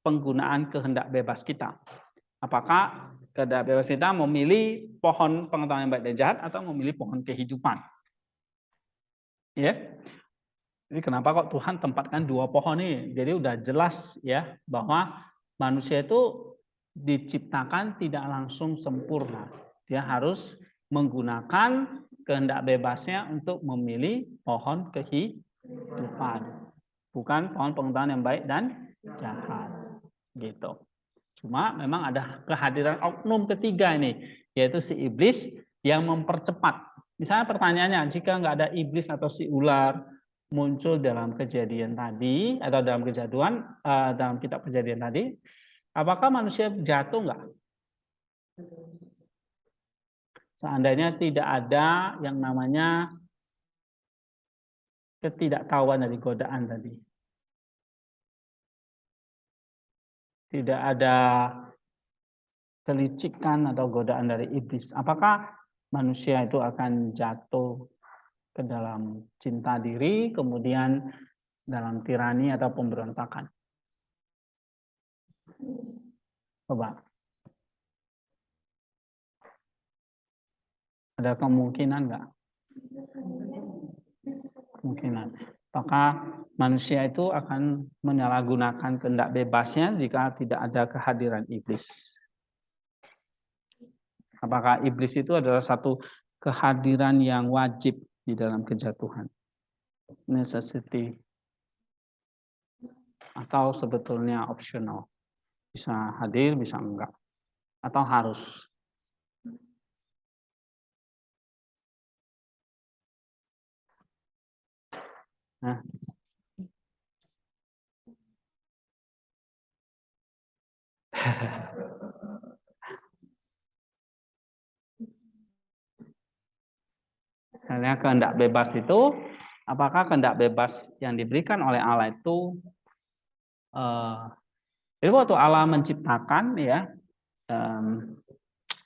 penggunaan kehendak bebas kita. Apakah kehendak bebas kita memilih pohon pengetahuan baik dan jahat atau memilih pohon kehidupan? Ya, jadi kenapa kok Tuhan tempatkan dua pohon ini? Jadi udah jelas ya bahwa manusia itu diciptakan tidak langsung sempurna. Dia harus menggunakan kehendak bebasnya untuk memilih pohon kehidupan, bukan pohon pengetahuan yang baik dan jahat. Gitu. Cuma memang ada kehadiran oknum ketiga ini, yaitu si iblis yang mempercepat. Misalnya pertanyaannya, jika nggak ada iblis atau si ular muncul dalam kejadian tadi atau dalam kejadian dalam kitab kejadian tadi, apakah manusia jatuh nggak? Seandainya tidak ada yang namanya ketidaktahuan dari godaan tadi, tidak ada kelicikan atau godaan dari iblis, apakah manusia itu akan jatuh ke dalam cinta diri, kemudian dalam tirani atau pemberontakan? Coba. Ada kemungkinan nggak? Kemungkinan. Apakah manusia itu akan menyalahgunakan kehendak bebasnya jika tidak ada kehadiran iblis? Apakah iblis itu adalah satu kehadiran yang wajib di dalam kejatuhan? Necessity. Atau sebetulnya optional? Bisa hadir, bisa enggak. Atau harus? Nah. Karena kehendak bebas itu, apakah kehendak bebas yang diberikan oleh Allah itu, jadi waktu Allah menciptakan ya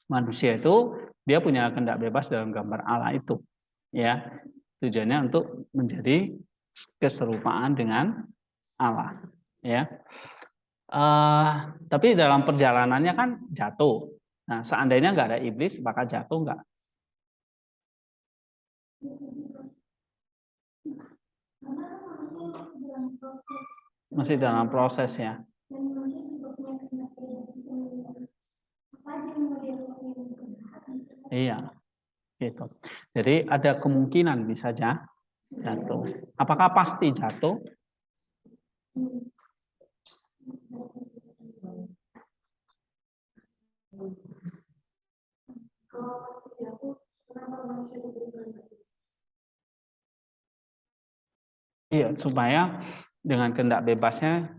manusia itu, dia punya kehendak bebas dalam gambar Allah itu, ya tujuannya untuk menjadi keserupaan dengan Allah, ya. Tapi dalam perjalanannya kan jatuh. Nah, seandainya nggak ada iblis, bakal jatuh nggak? Masih dalam proses ya. Dan manusia juga punya kehendak bebas sendiri. Apa aja yang mau dia lakukan yang sehat? Iya, gitu. Jadi ada kemungkinan bisa jatuh. Apakah pasti jatuh? Iya, supaya dengan kehendak bebasnya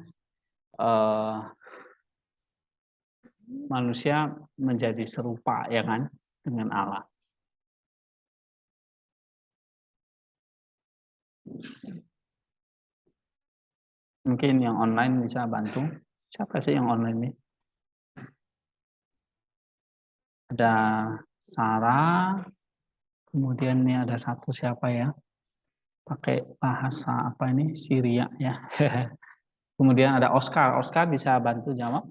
manusia menjadi serupa, ya kan, dengan Allah. Mungkin yang online bisa bantu. Siapa sih yang online nih? Ada Sarah, kemudian nih ada satu siapa ya? Pakai bahasa apa ini? Syria ya. Kemudian ada Oscar. Oscar bisa bantu jawab?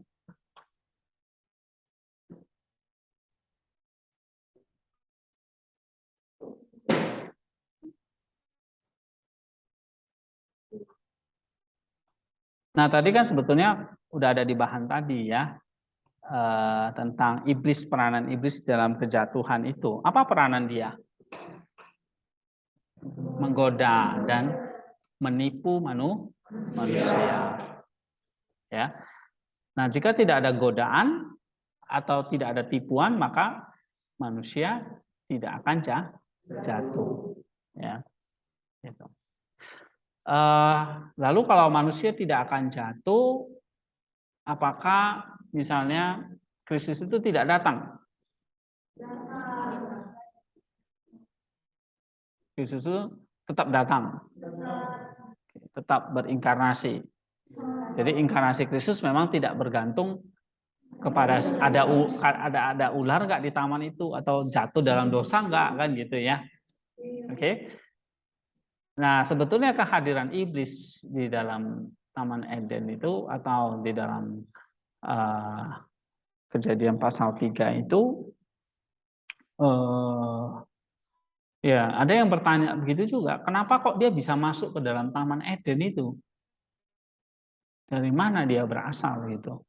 Nah, tadi kan sebetulnya udah ada di bahan tadi ya, tentang iblis, peranan iblis dalam kejatuhan itu. Apa peranan dia? Menggoda dan menipu manusia. Ya. Nah, jika tidak ada godaan atau tidak ada tipuan, maka manusia tidak akan jatuh. Ya. Gitu. Lalu kalau manusia tidak akan jatuh, apakah misalnya Kristus itu tidak datang? Kristus itu tetap datang, tetap berinkarnasi. Jadi inkarnasi Kristus memang tidak bergantung kepada ada ular nggak di taman itu atau jatuh dalam dosa nggak, kan gitu ya. Oke. Nah, sebetulnya kehadiran iblis di dalam Taman Eden itu atau di dalam Kejadian pasal 3 itu ya ada yang bertanya begitu juga, kenapa kok dia bisa masuk ke dalam Taman Eden itu? Dari mana dia berasal gitu?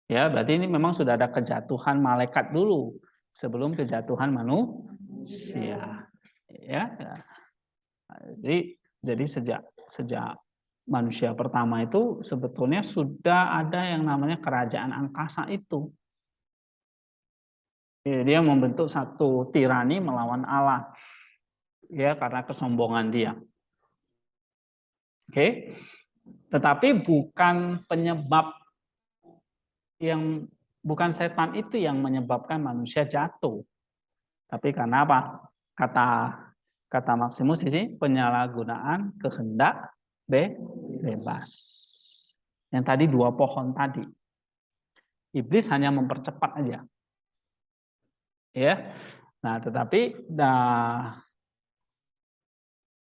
Ya, berarti ini memang sudah ada kejatuhan malaikat dulu sebelum kejatuhan manusia. Ya. Jadi sejak manusia pertama itu sebetulnya sudah ada yang namanya kerajaan angkasa itu. Dia membentuk satu tirani melawan Allah. Ya, karena kesombongan dia. Oke. Tetapi bukan penyebab bukan setan itu yang menyebabkan manusia jatuh. Tapi karena apa? Kata Maximus ini penyalahgunaan kehendak bebas. Yang tadi 2 pohon tadi. Iblis hanya mempercepat aja. Ya. Nah, tetapi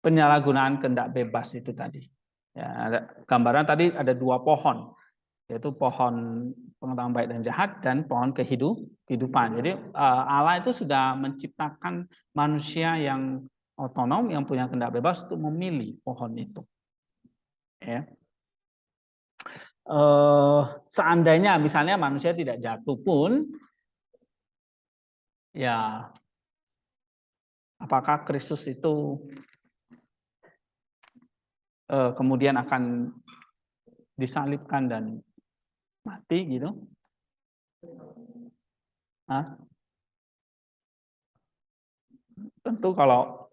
penyalahgunaan kehendak bebas itu tadi. Ya, ada gambaran tadi ada 2 pohon, yaitu pohon pengetahuan baik dan jahat dan pohon kehidupan. Jadi Allah itu sudah menciptakan manusia yang otonom, yang punya kehendak bebas untuk memilih pohon itu. Ya. Seandainya misalnya manusia tidak jatuh pun, ya apakah Kristus itu kemudian akan disalibkan dan mati gitu? Hah? Tentu kalau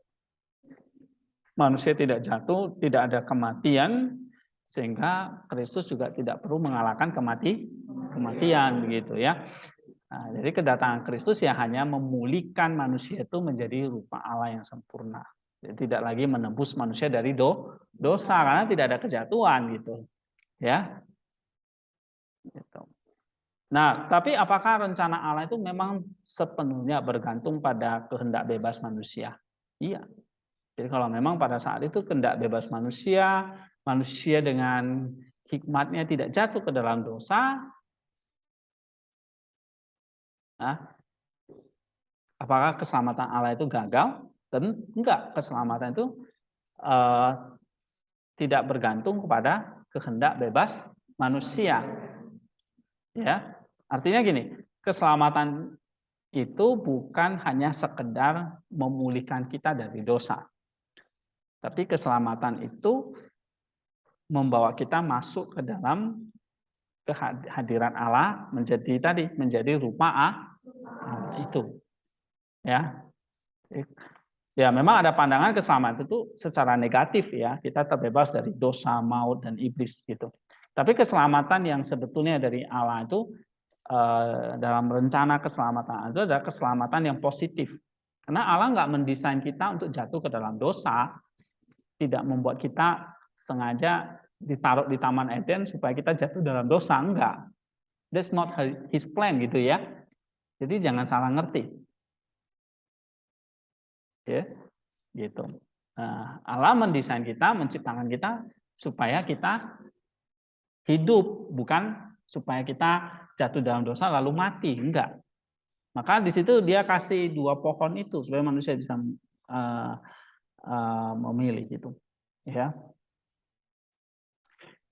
manusia tidak jatuh, tidak ada kematian, sehingga Kristus juga tidak perlu mengalahkan kematian begitu ya. Nah, jadi kedatangan Kristus ya hanya memulihkan manusia itu menjadi rupa Allah yang sempurna. Jadi tidak lagi menebus manusia dari dosa karena tidak ada kejatuhan gitu. Ya. Gitu. Nah, tapi apakah rencana Allah itu memang sepenuhnya bergantung pada kehendak bebas manusia? Iya. Jadi kalau memang pada saat itu kehendak bebas manusia, manusia dengan hikmatnya tidak jatuh ke dalam dosa, nah, apakah keselamatan Allah itu gagal? Dan enggak, keselamatan itu tidak bergantung kepada kehendak bebas manusia. Ya, artinya gini, keselamatan itu bukan hanya sekedar memulihkan kita dari dosa. Tapi keselamatan itu membawa kita masuk ke dalam kehadiran Allah, menjadi rupa Allah itu. Ya. Ya, memang ada pandangan keselamatan itu secara negatif ya, kita terbebas dari dosa, maut dan iblis gitu. Tapi keselamatan yang sebetulnya dari Allah itu dalam rencana keselamatan itu adalah keselamatan yang positif. Karena Allah nggak mendesain kita untuk jatuh ke dalam dosa, tidak membuat kita sengaja ditaruh di Taman Eden supaya kita jatuh dalam dosa, enggak. That's not his plan gitu ya. Jadi jangan salah ngerti. Ya, gitu. Nah, Allah mendesain kita, menciptakan kita supaya kita hidup, bukan supaya kita jatuh dalam dosa lalu mati, enggak. Maka di situ dia kasih 2 pohon itu supaya manusia bisa memilih gitu. Ya.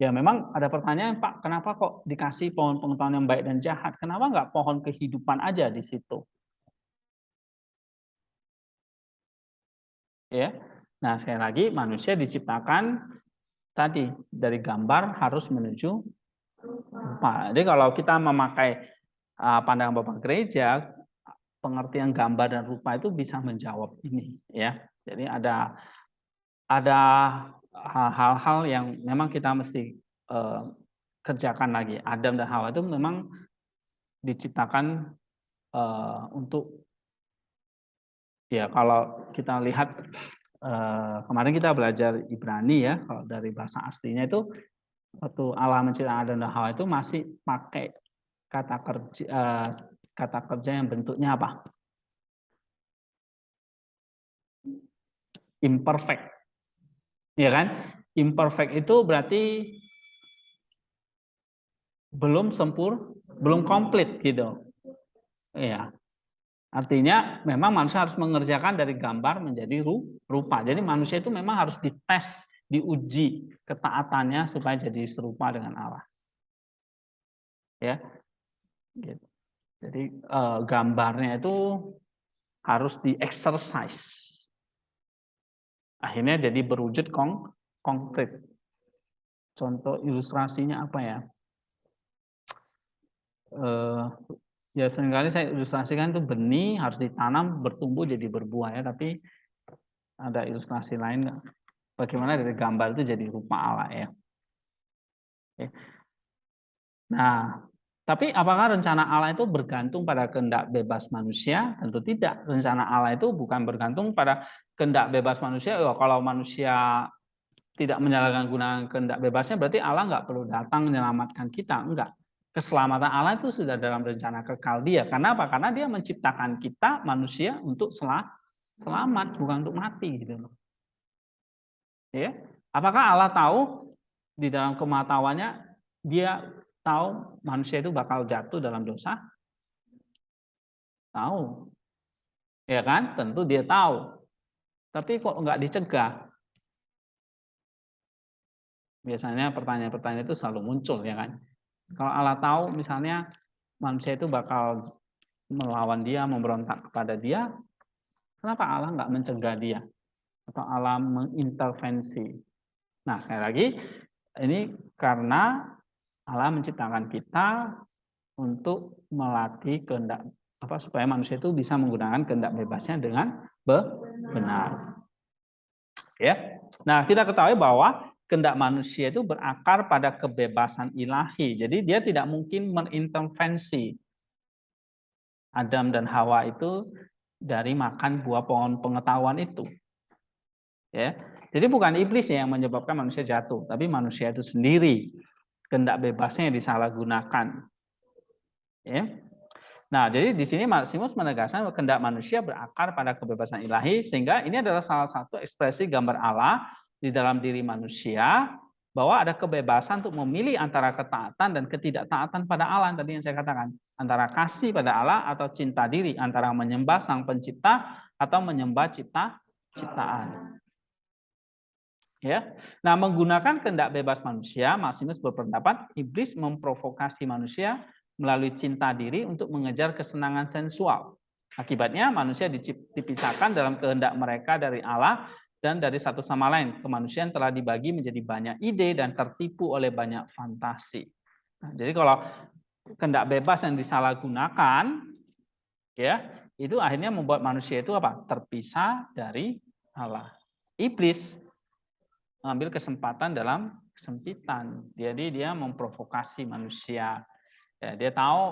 Ya memang ada pertanyaan, Pak, kenapa kok dikasih pohon pengetahuan yang baik dan jahat? Kenapa enggak pohon kehidupan aja di situ? Ya. Nah, sekali lagi manusia diciptakan tadi dari gambar harus menuju rupa. Jadi kalau kita memakai pandangan Bapak Gereja, pengertian gambar dan rupa itu bisa menjawab ini ya. Jadi ada hal-hal yang memang kita mesti kerjakan lagi. Adam dan Hawa itu memang diciptakan untuk ya kalau kita lihat kemarin kita belajar Ibrani ya, kalau dari bahasa aslinya itu waktu Allah menciptakan Adam dan Hawa itu masih pakai kata kerja yang bentuknya apa? Imperfect. Ya kan? Imperfect itu berarti belum komplit gitu. Iya. Artinya memang manusia harus mengerjakan dari gambar menjadi rupa. Jadi manusia itu memang harus dites, diuji ketaatannya supaya jadi serupa dengan Allah. Ya. Gitu. Jadi gambarnya itu harus di-exercise. Akhirnya jadi berwujud konkret. Contoh ilustrasinya apa ya? Ya seringkali saya ilustrasikan itu benih harus ditanam bertumbuh jadi berbuah ya, tapi ada ilustrasi lain bagaimana dari gambar itu jadi rupa Allah ya. Nah, tapi apakah rencana Allah itu bergantung pada kehendak bebas manusia? Tentu tidak. Rencana Allah itu bukan bergantung pada kehendak bebas manusia. Kalau manusia tidak menyalahgunakan kehendak bebasnya, berarti Allah nggak perlu datang menyelamatkan kita. Enggak. Keselamatan Allah itu sudah dalam rencana kekal Dia. Karena apa? Karena Dia menciptakan kita manusia untuk selamat, bukan untuk mati gitu loh. Ya. Apakah Allah tahu di dalam kematahuannya Dia tahu manusia itu bakal jatuh dalam dosa? Tahu. Ya kan? Tentu Dia tahu. Tapi kok enggak dicegah? Biasanya pertanyaan-pertanyaan itu selalu muncul ya kan? Kalau Allah tahu misalnya manusia itu bakal melawan Dia, memberontak kepada Dia, kenapa Allah nggak mencegah dia? Atau Allah mengintervensi? Nah, sekali lagi, ini karena Allah menciptakan kita untuk melatih kehendak supaya manusia itu bisa menggunakan kehendak bebasnya dengan benar. Ya. Nah, kita ketahui bahwa kehendak manusia itu berakar pada kebebasan ilahi. Jadi dia tidak mungkin mengintervensi Adam dan Hawa itu dari makan buah pohon pengetahuan itu. Ya. Jadi bukan iblis yang menyebabkan manusia jatuh, tapi manusia itu sendiri. Kehendak bebasnya yang disalahgunakan. Ya. Nah, jadi di sini Maximus menegaskan bahwa kehendak manusia berakar pada kebebasan ilahi, sehingga ini adalah salah satu ekspresi gambar Allah di dalam diri manusia, bahwa ada kebebasan untuk memilih antara ketaatan dan ketidaktaatan pada Allah, tadi yang saya katakan, antara kasih pada Allah atau cinta diri, antara menyembah Sang Pencipta atau menyembah ciptaan. Ya. Nah, menggunakan kehendak bebas manusia, Maximus berpendapat iblis memprovokasi manusia melalui cinta diri untuk mengejar kesenangan sensual. Akibatnya manusia dipisahkan dalam kehendak mereka dari Allah dan dari satu sama lain. Kemanusiaan telah dibagi menjadi banyak ide dan tertipu oleh banyak fantasi. Nah, jadi kalau kehendak bebas yang disalahgunakan, ya, itu akhirnya membuat manusia itu apa? Terpisah dari Allah. Iblis mengambil kesempatan dalam kesempitan. Jadi dia memprovokasi manusia. Ya, dia tahu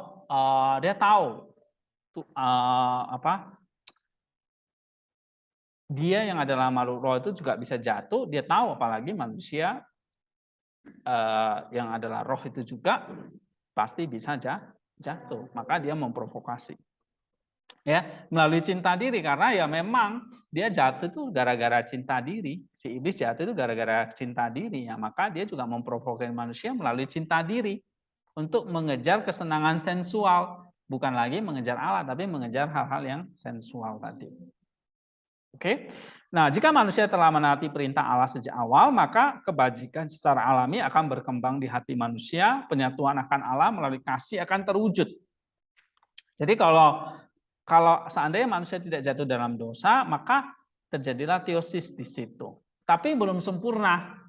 dia yang adalah makhluk roh itu juga bisa jatuh. Dia tahu apalagi manusia yang adalah roh itu juga pasti bisa jatuh. Maka dia memprovokasi. Ya, melalui cinta diri, karena ya memang dia jatuh itu gara-gara cinta diri. Si iblis jatuh itu gara-gara cinta diri, ya maka dia juga memprovokasi manusia melalui cinta diri untuk mengejar kesenangan sensual, bukan lagi mengejar Allah tapi mengejar hal-hal yang sensual tadi. Oke. Nah, jika manusia telah menaati perintah Allah sejak awal, maka kebajikan secara alami akan berkembang di hati manusia, penyatuan akan Allah melalui kasih akan terwujud. Jadi kalau seandainya manusia tidak jatuh dalam dosa, maka terjadilah teosis di situ. Tapi belum sempurna.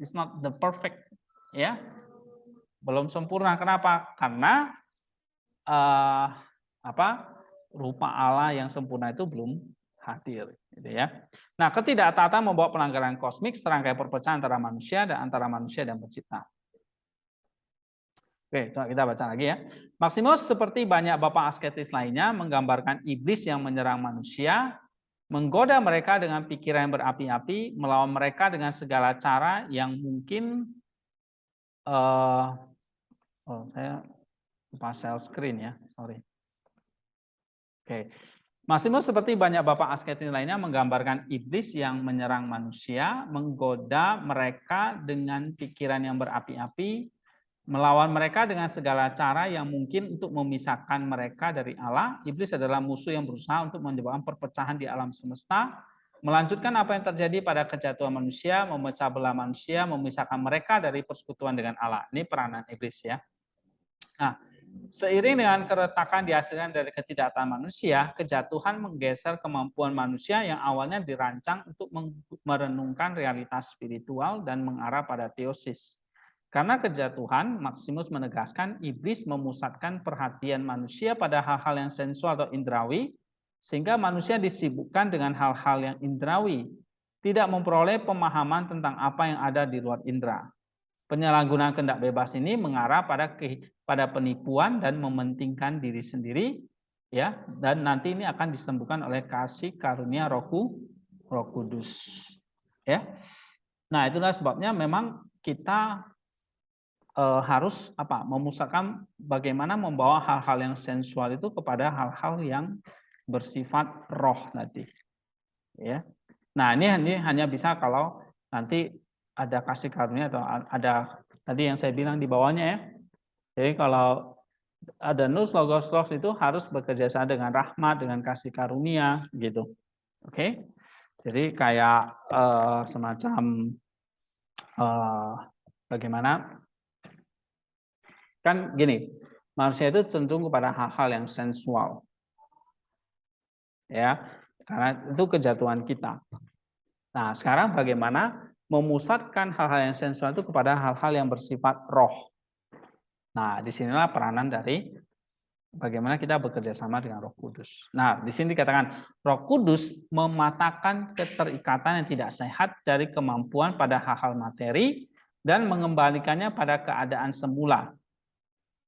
It's not the perfect, ya. Belum sempurna. Kenapa? Karena rupa Allah yang sempurna itu belum hadir, gitu ya. Nah, ketidaktaatan membawa pelanggaran kosmik, serangkai perpecahan antara manusia dan pencipta. Oke, kita baca lagi ya. Maximus seperti banyak bapak asketis lainnya menggambarkan iblis yang menyerang manusia, menggoda mereka dengan pikiran yang berapi-api, melawan mereka dengan segala cara yang mungkin. Saya lupa share screen ya, sorry. Oke. Maximus seperti banyak bapak asketis lainnya menggambarkan iblis yang menyerang manusia, menggoda mereka dengan pikiran yang berapi-api, melawan mereka dengan segala cara yang mungkin untuk memisahkan mereka dari Allah. Iblis adalah musuh yang berusaha untuk menyebabkan perpecahan di alam semesta, melanjutkan apa yang terjadi pada kejatuhan manusia, memecah belah manusia, memisahkan mereka dari persekutuan dengan Allah. Ini peranan iblis ya. Nah, seiring dengan keretakan dihasilkan dari ketidaktaatan manusia, kejatuhan menggeser kemampuan manusia yang awalnya dirancang untuk merenungkan realitas spiritual dan mengarah pada teosis. Karena kejatuhan, Maximus menegaskan iblis memusatkan perhatian manusia pada hal-hal yang sensual atau indrawi, sehingga manusia disibukkan dengan hal-hal yang indrawi, tidak memperoleh pemahaman tentang apa yang ada di luar indera. Penyalahgunaan kehendak bebas ini mengarah pada penipuan dan mementingkan diri sendiri, ya, dan nanti ini akan disembuhkan oleh kasih karunia Roh Kudus, ya. Nah, itulah sebabnya memang kita harus memusatkan bagaimana membawa hal-hal yang sensual itu kepada hal-hal yang bersifat roh tadi, ya. Nah, ini hanya bisa kalau nanti ada kasih karunia atau ada tadi yang saya bilang di bawahnya ya. Jadi kalau ada nous logos itu harus bekerja sama dengan rahmat, dengan kasih karunia gitu. Oke. Jadi kayak semacam bagaimana? Kan gini, manusia itu cenderung kepada hal-hal yang sensual. Ya, karena itu kejatuhan kita. Nah, sekarang bagaimana memusatkan hal-hal yang sensual itu kepada hal-hal yang bersifat roh. Nah, disinilah peranan dari bagaimana kita bekerja sama dengan Roh Kudus. Nah, di sini dikatakan Roh Kudus mematahkan keterikatan yang tidak sehat dari kemampuan pada hal-hal materi dan mengembalikannya pada keadaan semula.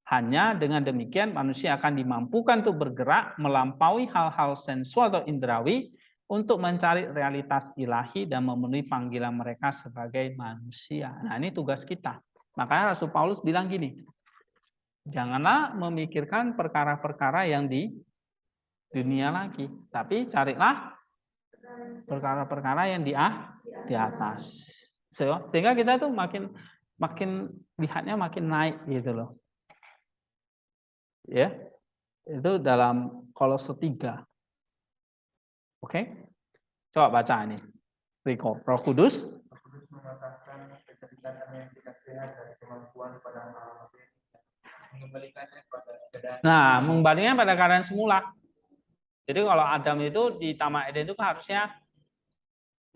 Hanya dengan demikian manusia akan dimampukan untuk bergerak melampaui hal-hal sensual atau indrawi untuk mencari realitas ilahi dan memenuhi panggilan mereka sebagai manusia. Nah, ini tugas kita. Makanya Rasul Paulus bilang gini, janganlah memikirkan perkara-perkara yang di dunia lagi, tapi carilah perkara-perkara yang di atas. Sehingga kita tuh makin lihatnya makin naik gitu loh. Ya. Itu dalam Kolose 3. Oke. Coba baca ini. Roh Kudus Yesus mengatakan kecerdasan yang tidak sehat dan kemampuan pada hal mengembalikannya pada keadaan. Nah, mengembalikannya pada keadaan semula. Jadi kalau Adam itu di Taman Eden itu kan harusnya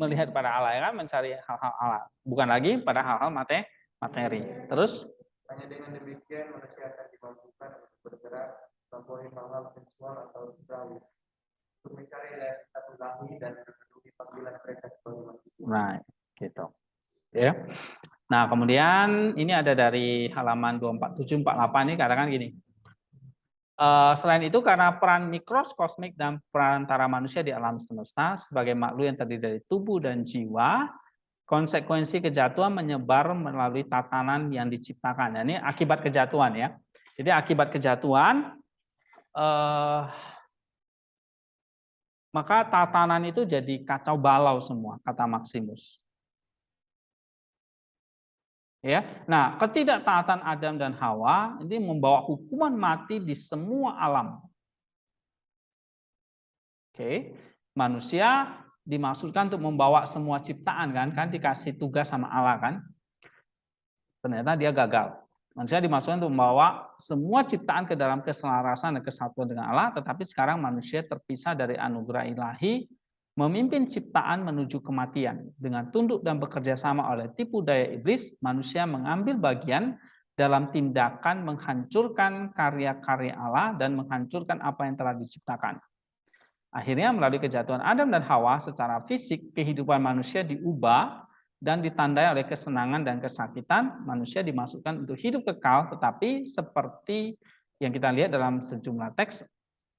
melihat pada Allah, ya kan, mencari hal-hal Allah, bukan lagi pada hal-hal materi. Terus hanya dengan demikian manusia akan dimampukan untuk bergerak melampaui hal-hal sensual atau fitrawi, untuk mencari realitas ilahi dan memenuhi panggilan mereka sebagai manusia. nah, gitu. Ya. Nah, kemudian ini ada dari halaman 247-48 ini katakan gini. Selain itu karena peran mikroskosmik dan perantara manusia di alam semesta sebagai makhluk yang terdiri dari tubuh dan jiwa, konsekuensi kejatuhan menyebar melalui tatanan yang diciptakan. Nah, ini akibat kejatuhan ya. Jadi akibat kejatuhan maka tatanan itu jadi kacau balau semua, kata Maximus. Ya, nah ketidaktaatan Adam dan Hawa ini membawa hukuman mati di semua alam. Oke, manusia dimaksudkan untuk membawa semua ciptaan kan dikasih tugas sama Allah kan. Ternyata dia gagal. Manusia dimaksudkan untuk membawa semua ciptaan ke dalam keselarasan dan kesatuan dengan Allah, tetapi sekarang manusia terpisah dari anugerah ilahi, memimpin ciptaan menuju kematian. Dengan tunduk dan bekerja sama oleh tipu daya iblis, manusia mengambil bagian dalam tindakan menghancurkan karya-karya Allah dan menghancurkan apa yang telah diciptakan. Akhirnya melalui kejatuhan Adam dan Hawa secara fisik, kehidupan manusia diubah dan ditandai oleh kesenangan dan kesakitan. Manusia dimasukkan untuk hidup kekal, tetapi seperti yang kita lihat dalam sejumlah teks,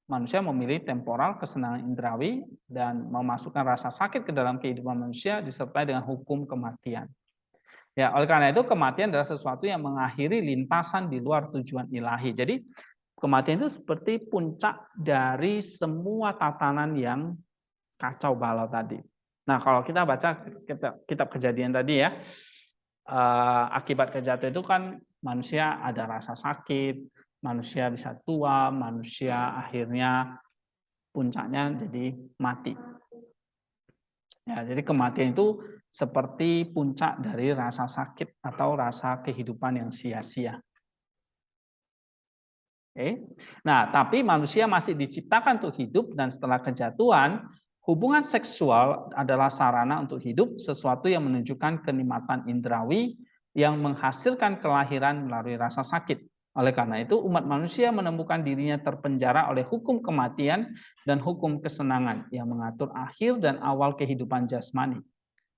manusia memilih temporal, kesenangan indrawi, dan memasukkan rasa sakit ke dalam kehidupan manusia disertai dengan hukum kematian. Ya, oleh karena itu kematian adalah sesuatu yang mengakhiri lintasan di luar tujuan ilahi. Jadi kematian itu seperti puncak dari semua tatanan yang kacau balau tadi. Nah, kalau kita baca kitab Kejadian tadi ya, akibat kejatuhan itu kan manusia ada rasa sakit, manusia bisa tua, manusia akhirnya puncaknya jadi mati. Ya, jadi kematian itu seperti puncak dari rasa sakit atau rasa kehidupan yang sia-sia. Oke. Nah, tapi manusia masih diciptakan untuk hidup dan setelah kejatuhan, hubungan seksual adalah sarana untuk hidup, sesuatu yang menunjukkan kenikmatan indrawi yang menghasilkan kelahiran melalui rasa sakit. Oleh karena itu, umat manusia menemukan dirinya terpenjara oleh hukum kematian dan hukum kesenangan yang mengatur akhir dan awal kehidupan jasmani.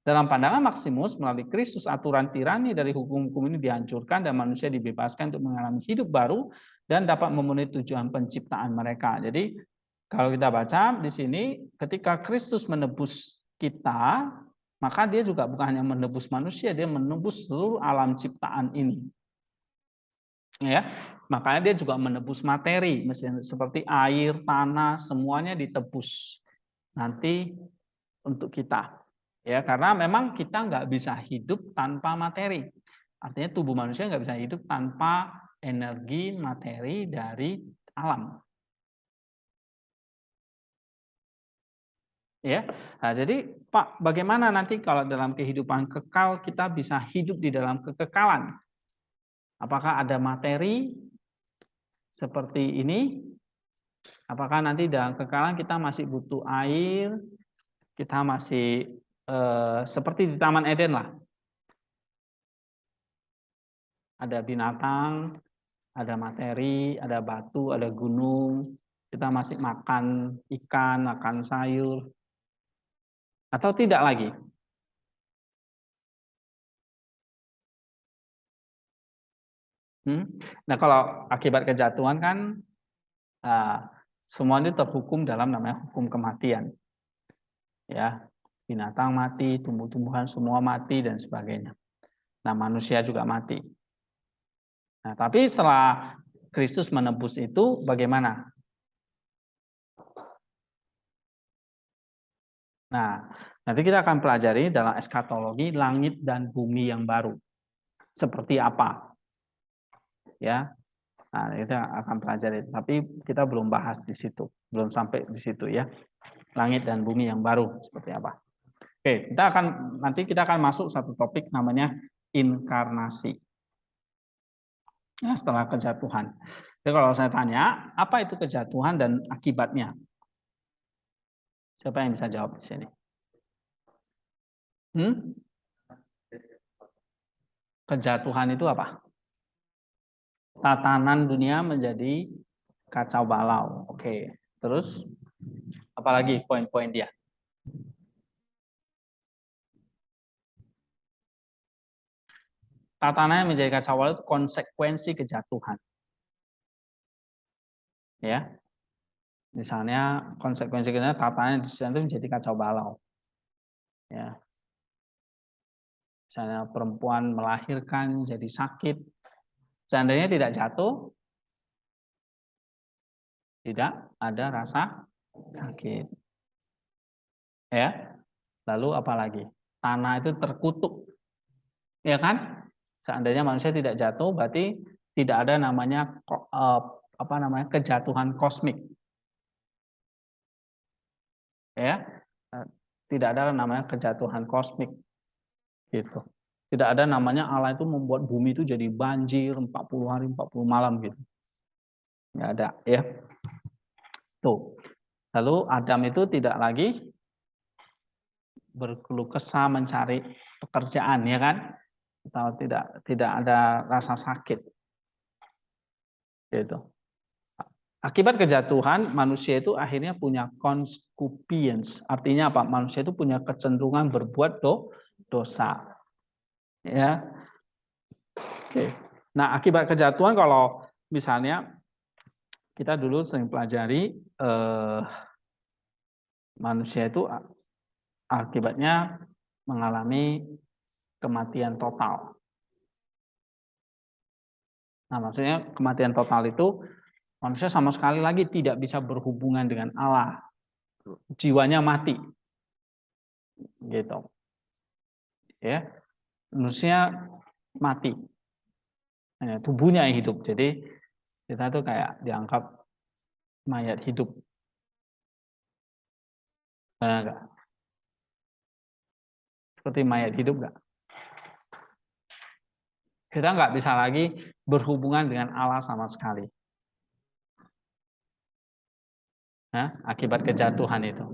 Dalam pandangan Maximus, melalui Kristus aturan tirani dari hukum-hukum ini dihancurkan dan manusia dibebaskan untuk mengalami hidup baru dan dapat memenuhi tujuan penciptaan mereka. Jadi kalau kita baca di sini, ketika Kristus menebus kita, maka dia juga bukan hanya menebus manusia, dia menebus seluruh alam ciptaan ini. Ya, makanya dia juga menebus materi, misalnya seperti air, tanah, semuanya ditebus nanti untuk kita. Ya, karena memang kita nggak bisa hidup tanpa materi. Artinya tubuh manusia nggak bisa hidup tanpa energi materi dari alam. Ya, nah, jadi Pak, bagaimana nanti kalau dalam kehidupan kekal kita bisa hidup di dalam kekekalan? Apakah ada materi seperti ini? Apakah nanti dalam kekekalan kita masih butuh air? Kita masih seperti di Taman Eden lah. Ada binatang, ada materi, ada batu, ada gunung. Kita masih makan ikan, makan sayur. Atau tidak lagi? Nah, kalau akibat kejatuhan kan semua itu terhukum dalam namanya hukum kematian. Ya, binatang mati, tumbuh-tumbuhan semua mati dan sebagainya. Nah, manusia juga mati. Nah, tapi setelah Kristus menebus itu bagaimana? Nah, nanti kita akan pelajari dalam eskatologi langit dan bumi yang baru. Seperti apa? Ya. Nah, kita akan pelajari, tapi kita belum bahas di situ. Belum sampai di situ ya. Langit dan bumi yang baru seperti apa? Oke, nanti kita akan masuk satu topik namanya inkarnasi. Ya, setelah kejatuhan. Jadi kalau saya tanya, apa itu kejatuhan dan akibatnya? Siapa yang bisa jawab di sini? Kejatuhan itu apa? Tatanan dunia menjadi kacau balau. Oke, terus apalagi poin-poin dia? Tatanannya menjadi kacau balau itu konsekuensi kejatuhan. Ya, misalnya konsekuensi kejatuhan tatanannya itu menjadi kacau balau. Ya, misalnya perempuan melahirkan jadi sakit, seandainya tidak jatuh, tidak ada rasa sakit. Ya, lalu apalagi? Tanah itu terkutuk, ya kan? Seandainya manusia tidak jatuh, berarti tidak ada namanya kejatuhan kosmik. Ya, tidak ada namanya kejatuhan kosmik. Gitu. Tidak ada namanya Allah itu membuat bumi itu jadi banjir 40 hari 40 malam gitu. Nggak ada, ya. Tuh. Lalu Adam itu tidak lagi berkeluh kesah mencari pekerjaan, ya kan? Atau tidak ada rasa sakit. Gitu. Akibat kejatuhan, manusia itu akhirnya punya concupiscence. Artinya apa? Manusia itu punya kecenderungan berbuat dosa. Ya. Oke. Nah, akibat kejatuhan kalau misalnya kita dulu sering pelajari manusia itu akibatnya mengalami kematian total. Nah, maksudnya kematian total itu manusia sama sekali lagi tidak bisa berhubungan dengan Allah. Jiwanya mati. Gitu. Ya. Manusia mati. Hanya tubuhnya yang hidup. Jadi kita tuh kayak dianggap mayat hidup. Benar enggak? Seperti mayat hidup enggak? Kita nggak bisa lagi berhubungan dengan Allah sama sekali. Nah, akibat kejatuhan itu.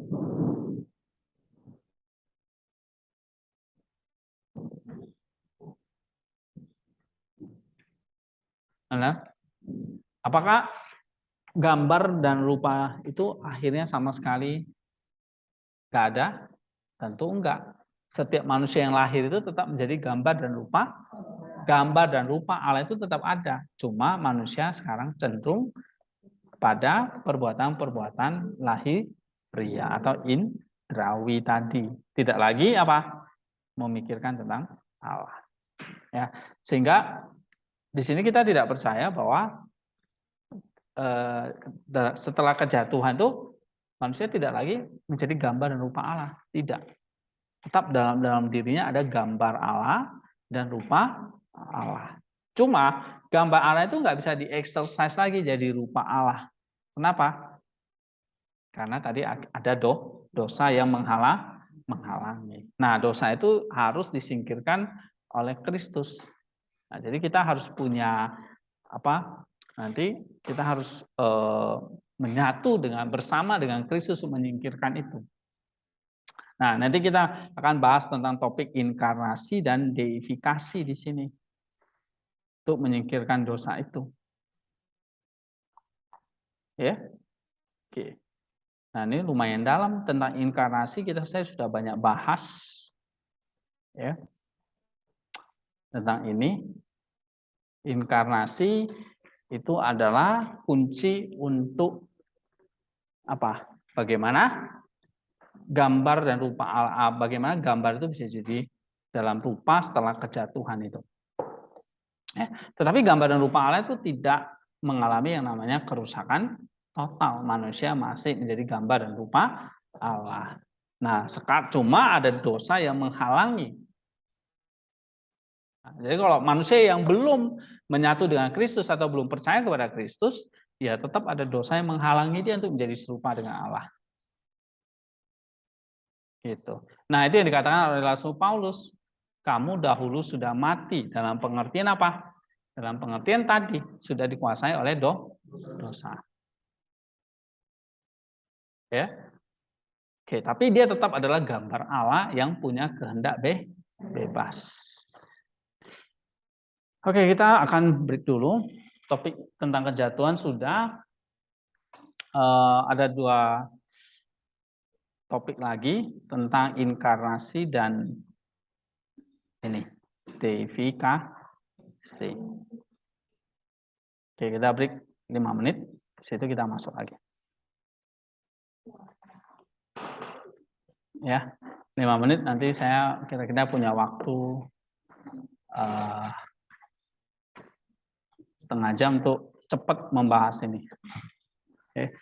Nah, apakah gambar dan rupa itu akhirnya sama sekali nggak ada? Tentu enggak. Setiap manusia yang lahir itu tetap menjadi gambar dan rupa. Gambar dan rupa Allah itu tetap ada. Cuma manusia sekarang cenderung pada perbuatan-perbuatan lahiriah atau indrawi tadi. Tidak lagi apa? Memikirkan tentang Allah. Ya, sehingga di sini kita tidak percaya bahwa setelah kejatuhan itu manusia tidak lagi menjadi gambar dan rupa Allah. Tidak. Tetap dalam dirinya ada gambar Allah dan rupa Allah. Cuma gambar Allah itu nggak bisa dieksersis lagi jadi rupa Allah. Kenapa? Karena tadi ada dosa yang menghalangi. Nah, dosa itu harus disingkirkan oleh Kristus. Nah, jadi kita harus punya apa? Nanti kita harus menyatu bersama dengan Kristus menyingkirkan itu. Nah, nanti kita akan bahas tentang topik inkarnasi dan deifikasi di sini untuk menyingkirkan dosa itu. Ya, oke. Nah, ini lumayan dalam tentang inkarnasi saya sudah banyak bahas, ya, tentang ini. Inkarnasi itu adalah kunci untuk apa? Bagaimana gambar dan rupa Allah, bagaimana gambar itu bisa jadi dalam rupa setelah kejatuhan itu. Tetapi gambar dan rupa Allah itu tidak mengalami yang namanya kerusakan total. Manusia masih menjadi gambar dan rupa Allah. Nah, cuma ada dosa yang menghalangi. Nah, jadi kalau manusia yang belum menyatu dengan Kristus atau belum percaya kepada Kristus, ya tetap ada dosa yang menghalangi dia untuk menjadi serupa dengan Allah. Gitu. Nah, itu yang dikatakan oleh Rasul Paulus. Kamu dahulu sudah mati dalam pengertian apa? Dalam pengertian tadi sudah dikuasai oleh dosa. Ya. Oke, tapi dia tetap adalah gambar Allah yang punya kehendak bebas. Oke, kita akan break dulu. Topik tentang kejatuhan sudah. Ada 2 topik lagi tentang inkarnasi dan ini deifikasi. Oke, kita break 5 menit. Di situ kita masuk lagi. Ya, 5 menit nanti saya kira-kira punya waktu setengah jam untuk cepat membahas ini. Oke.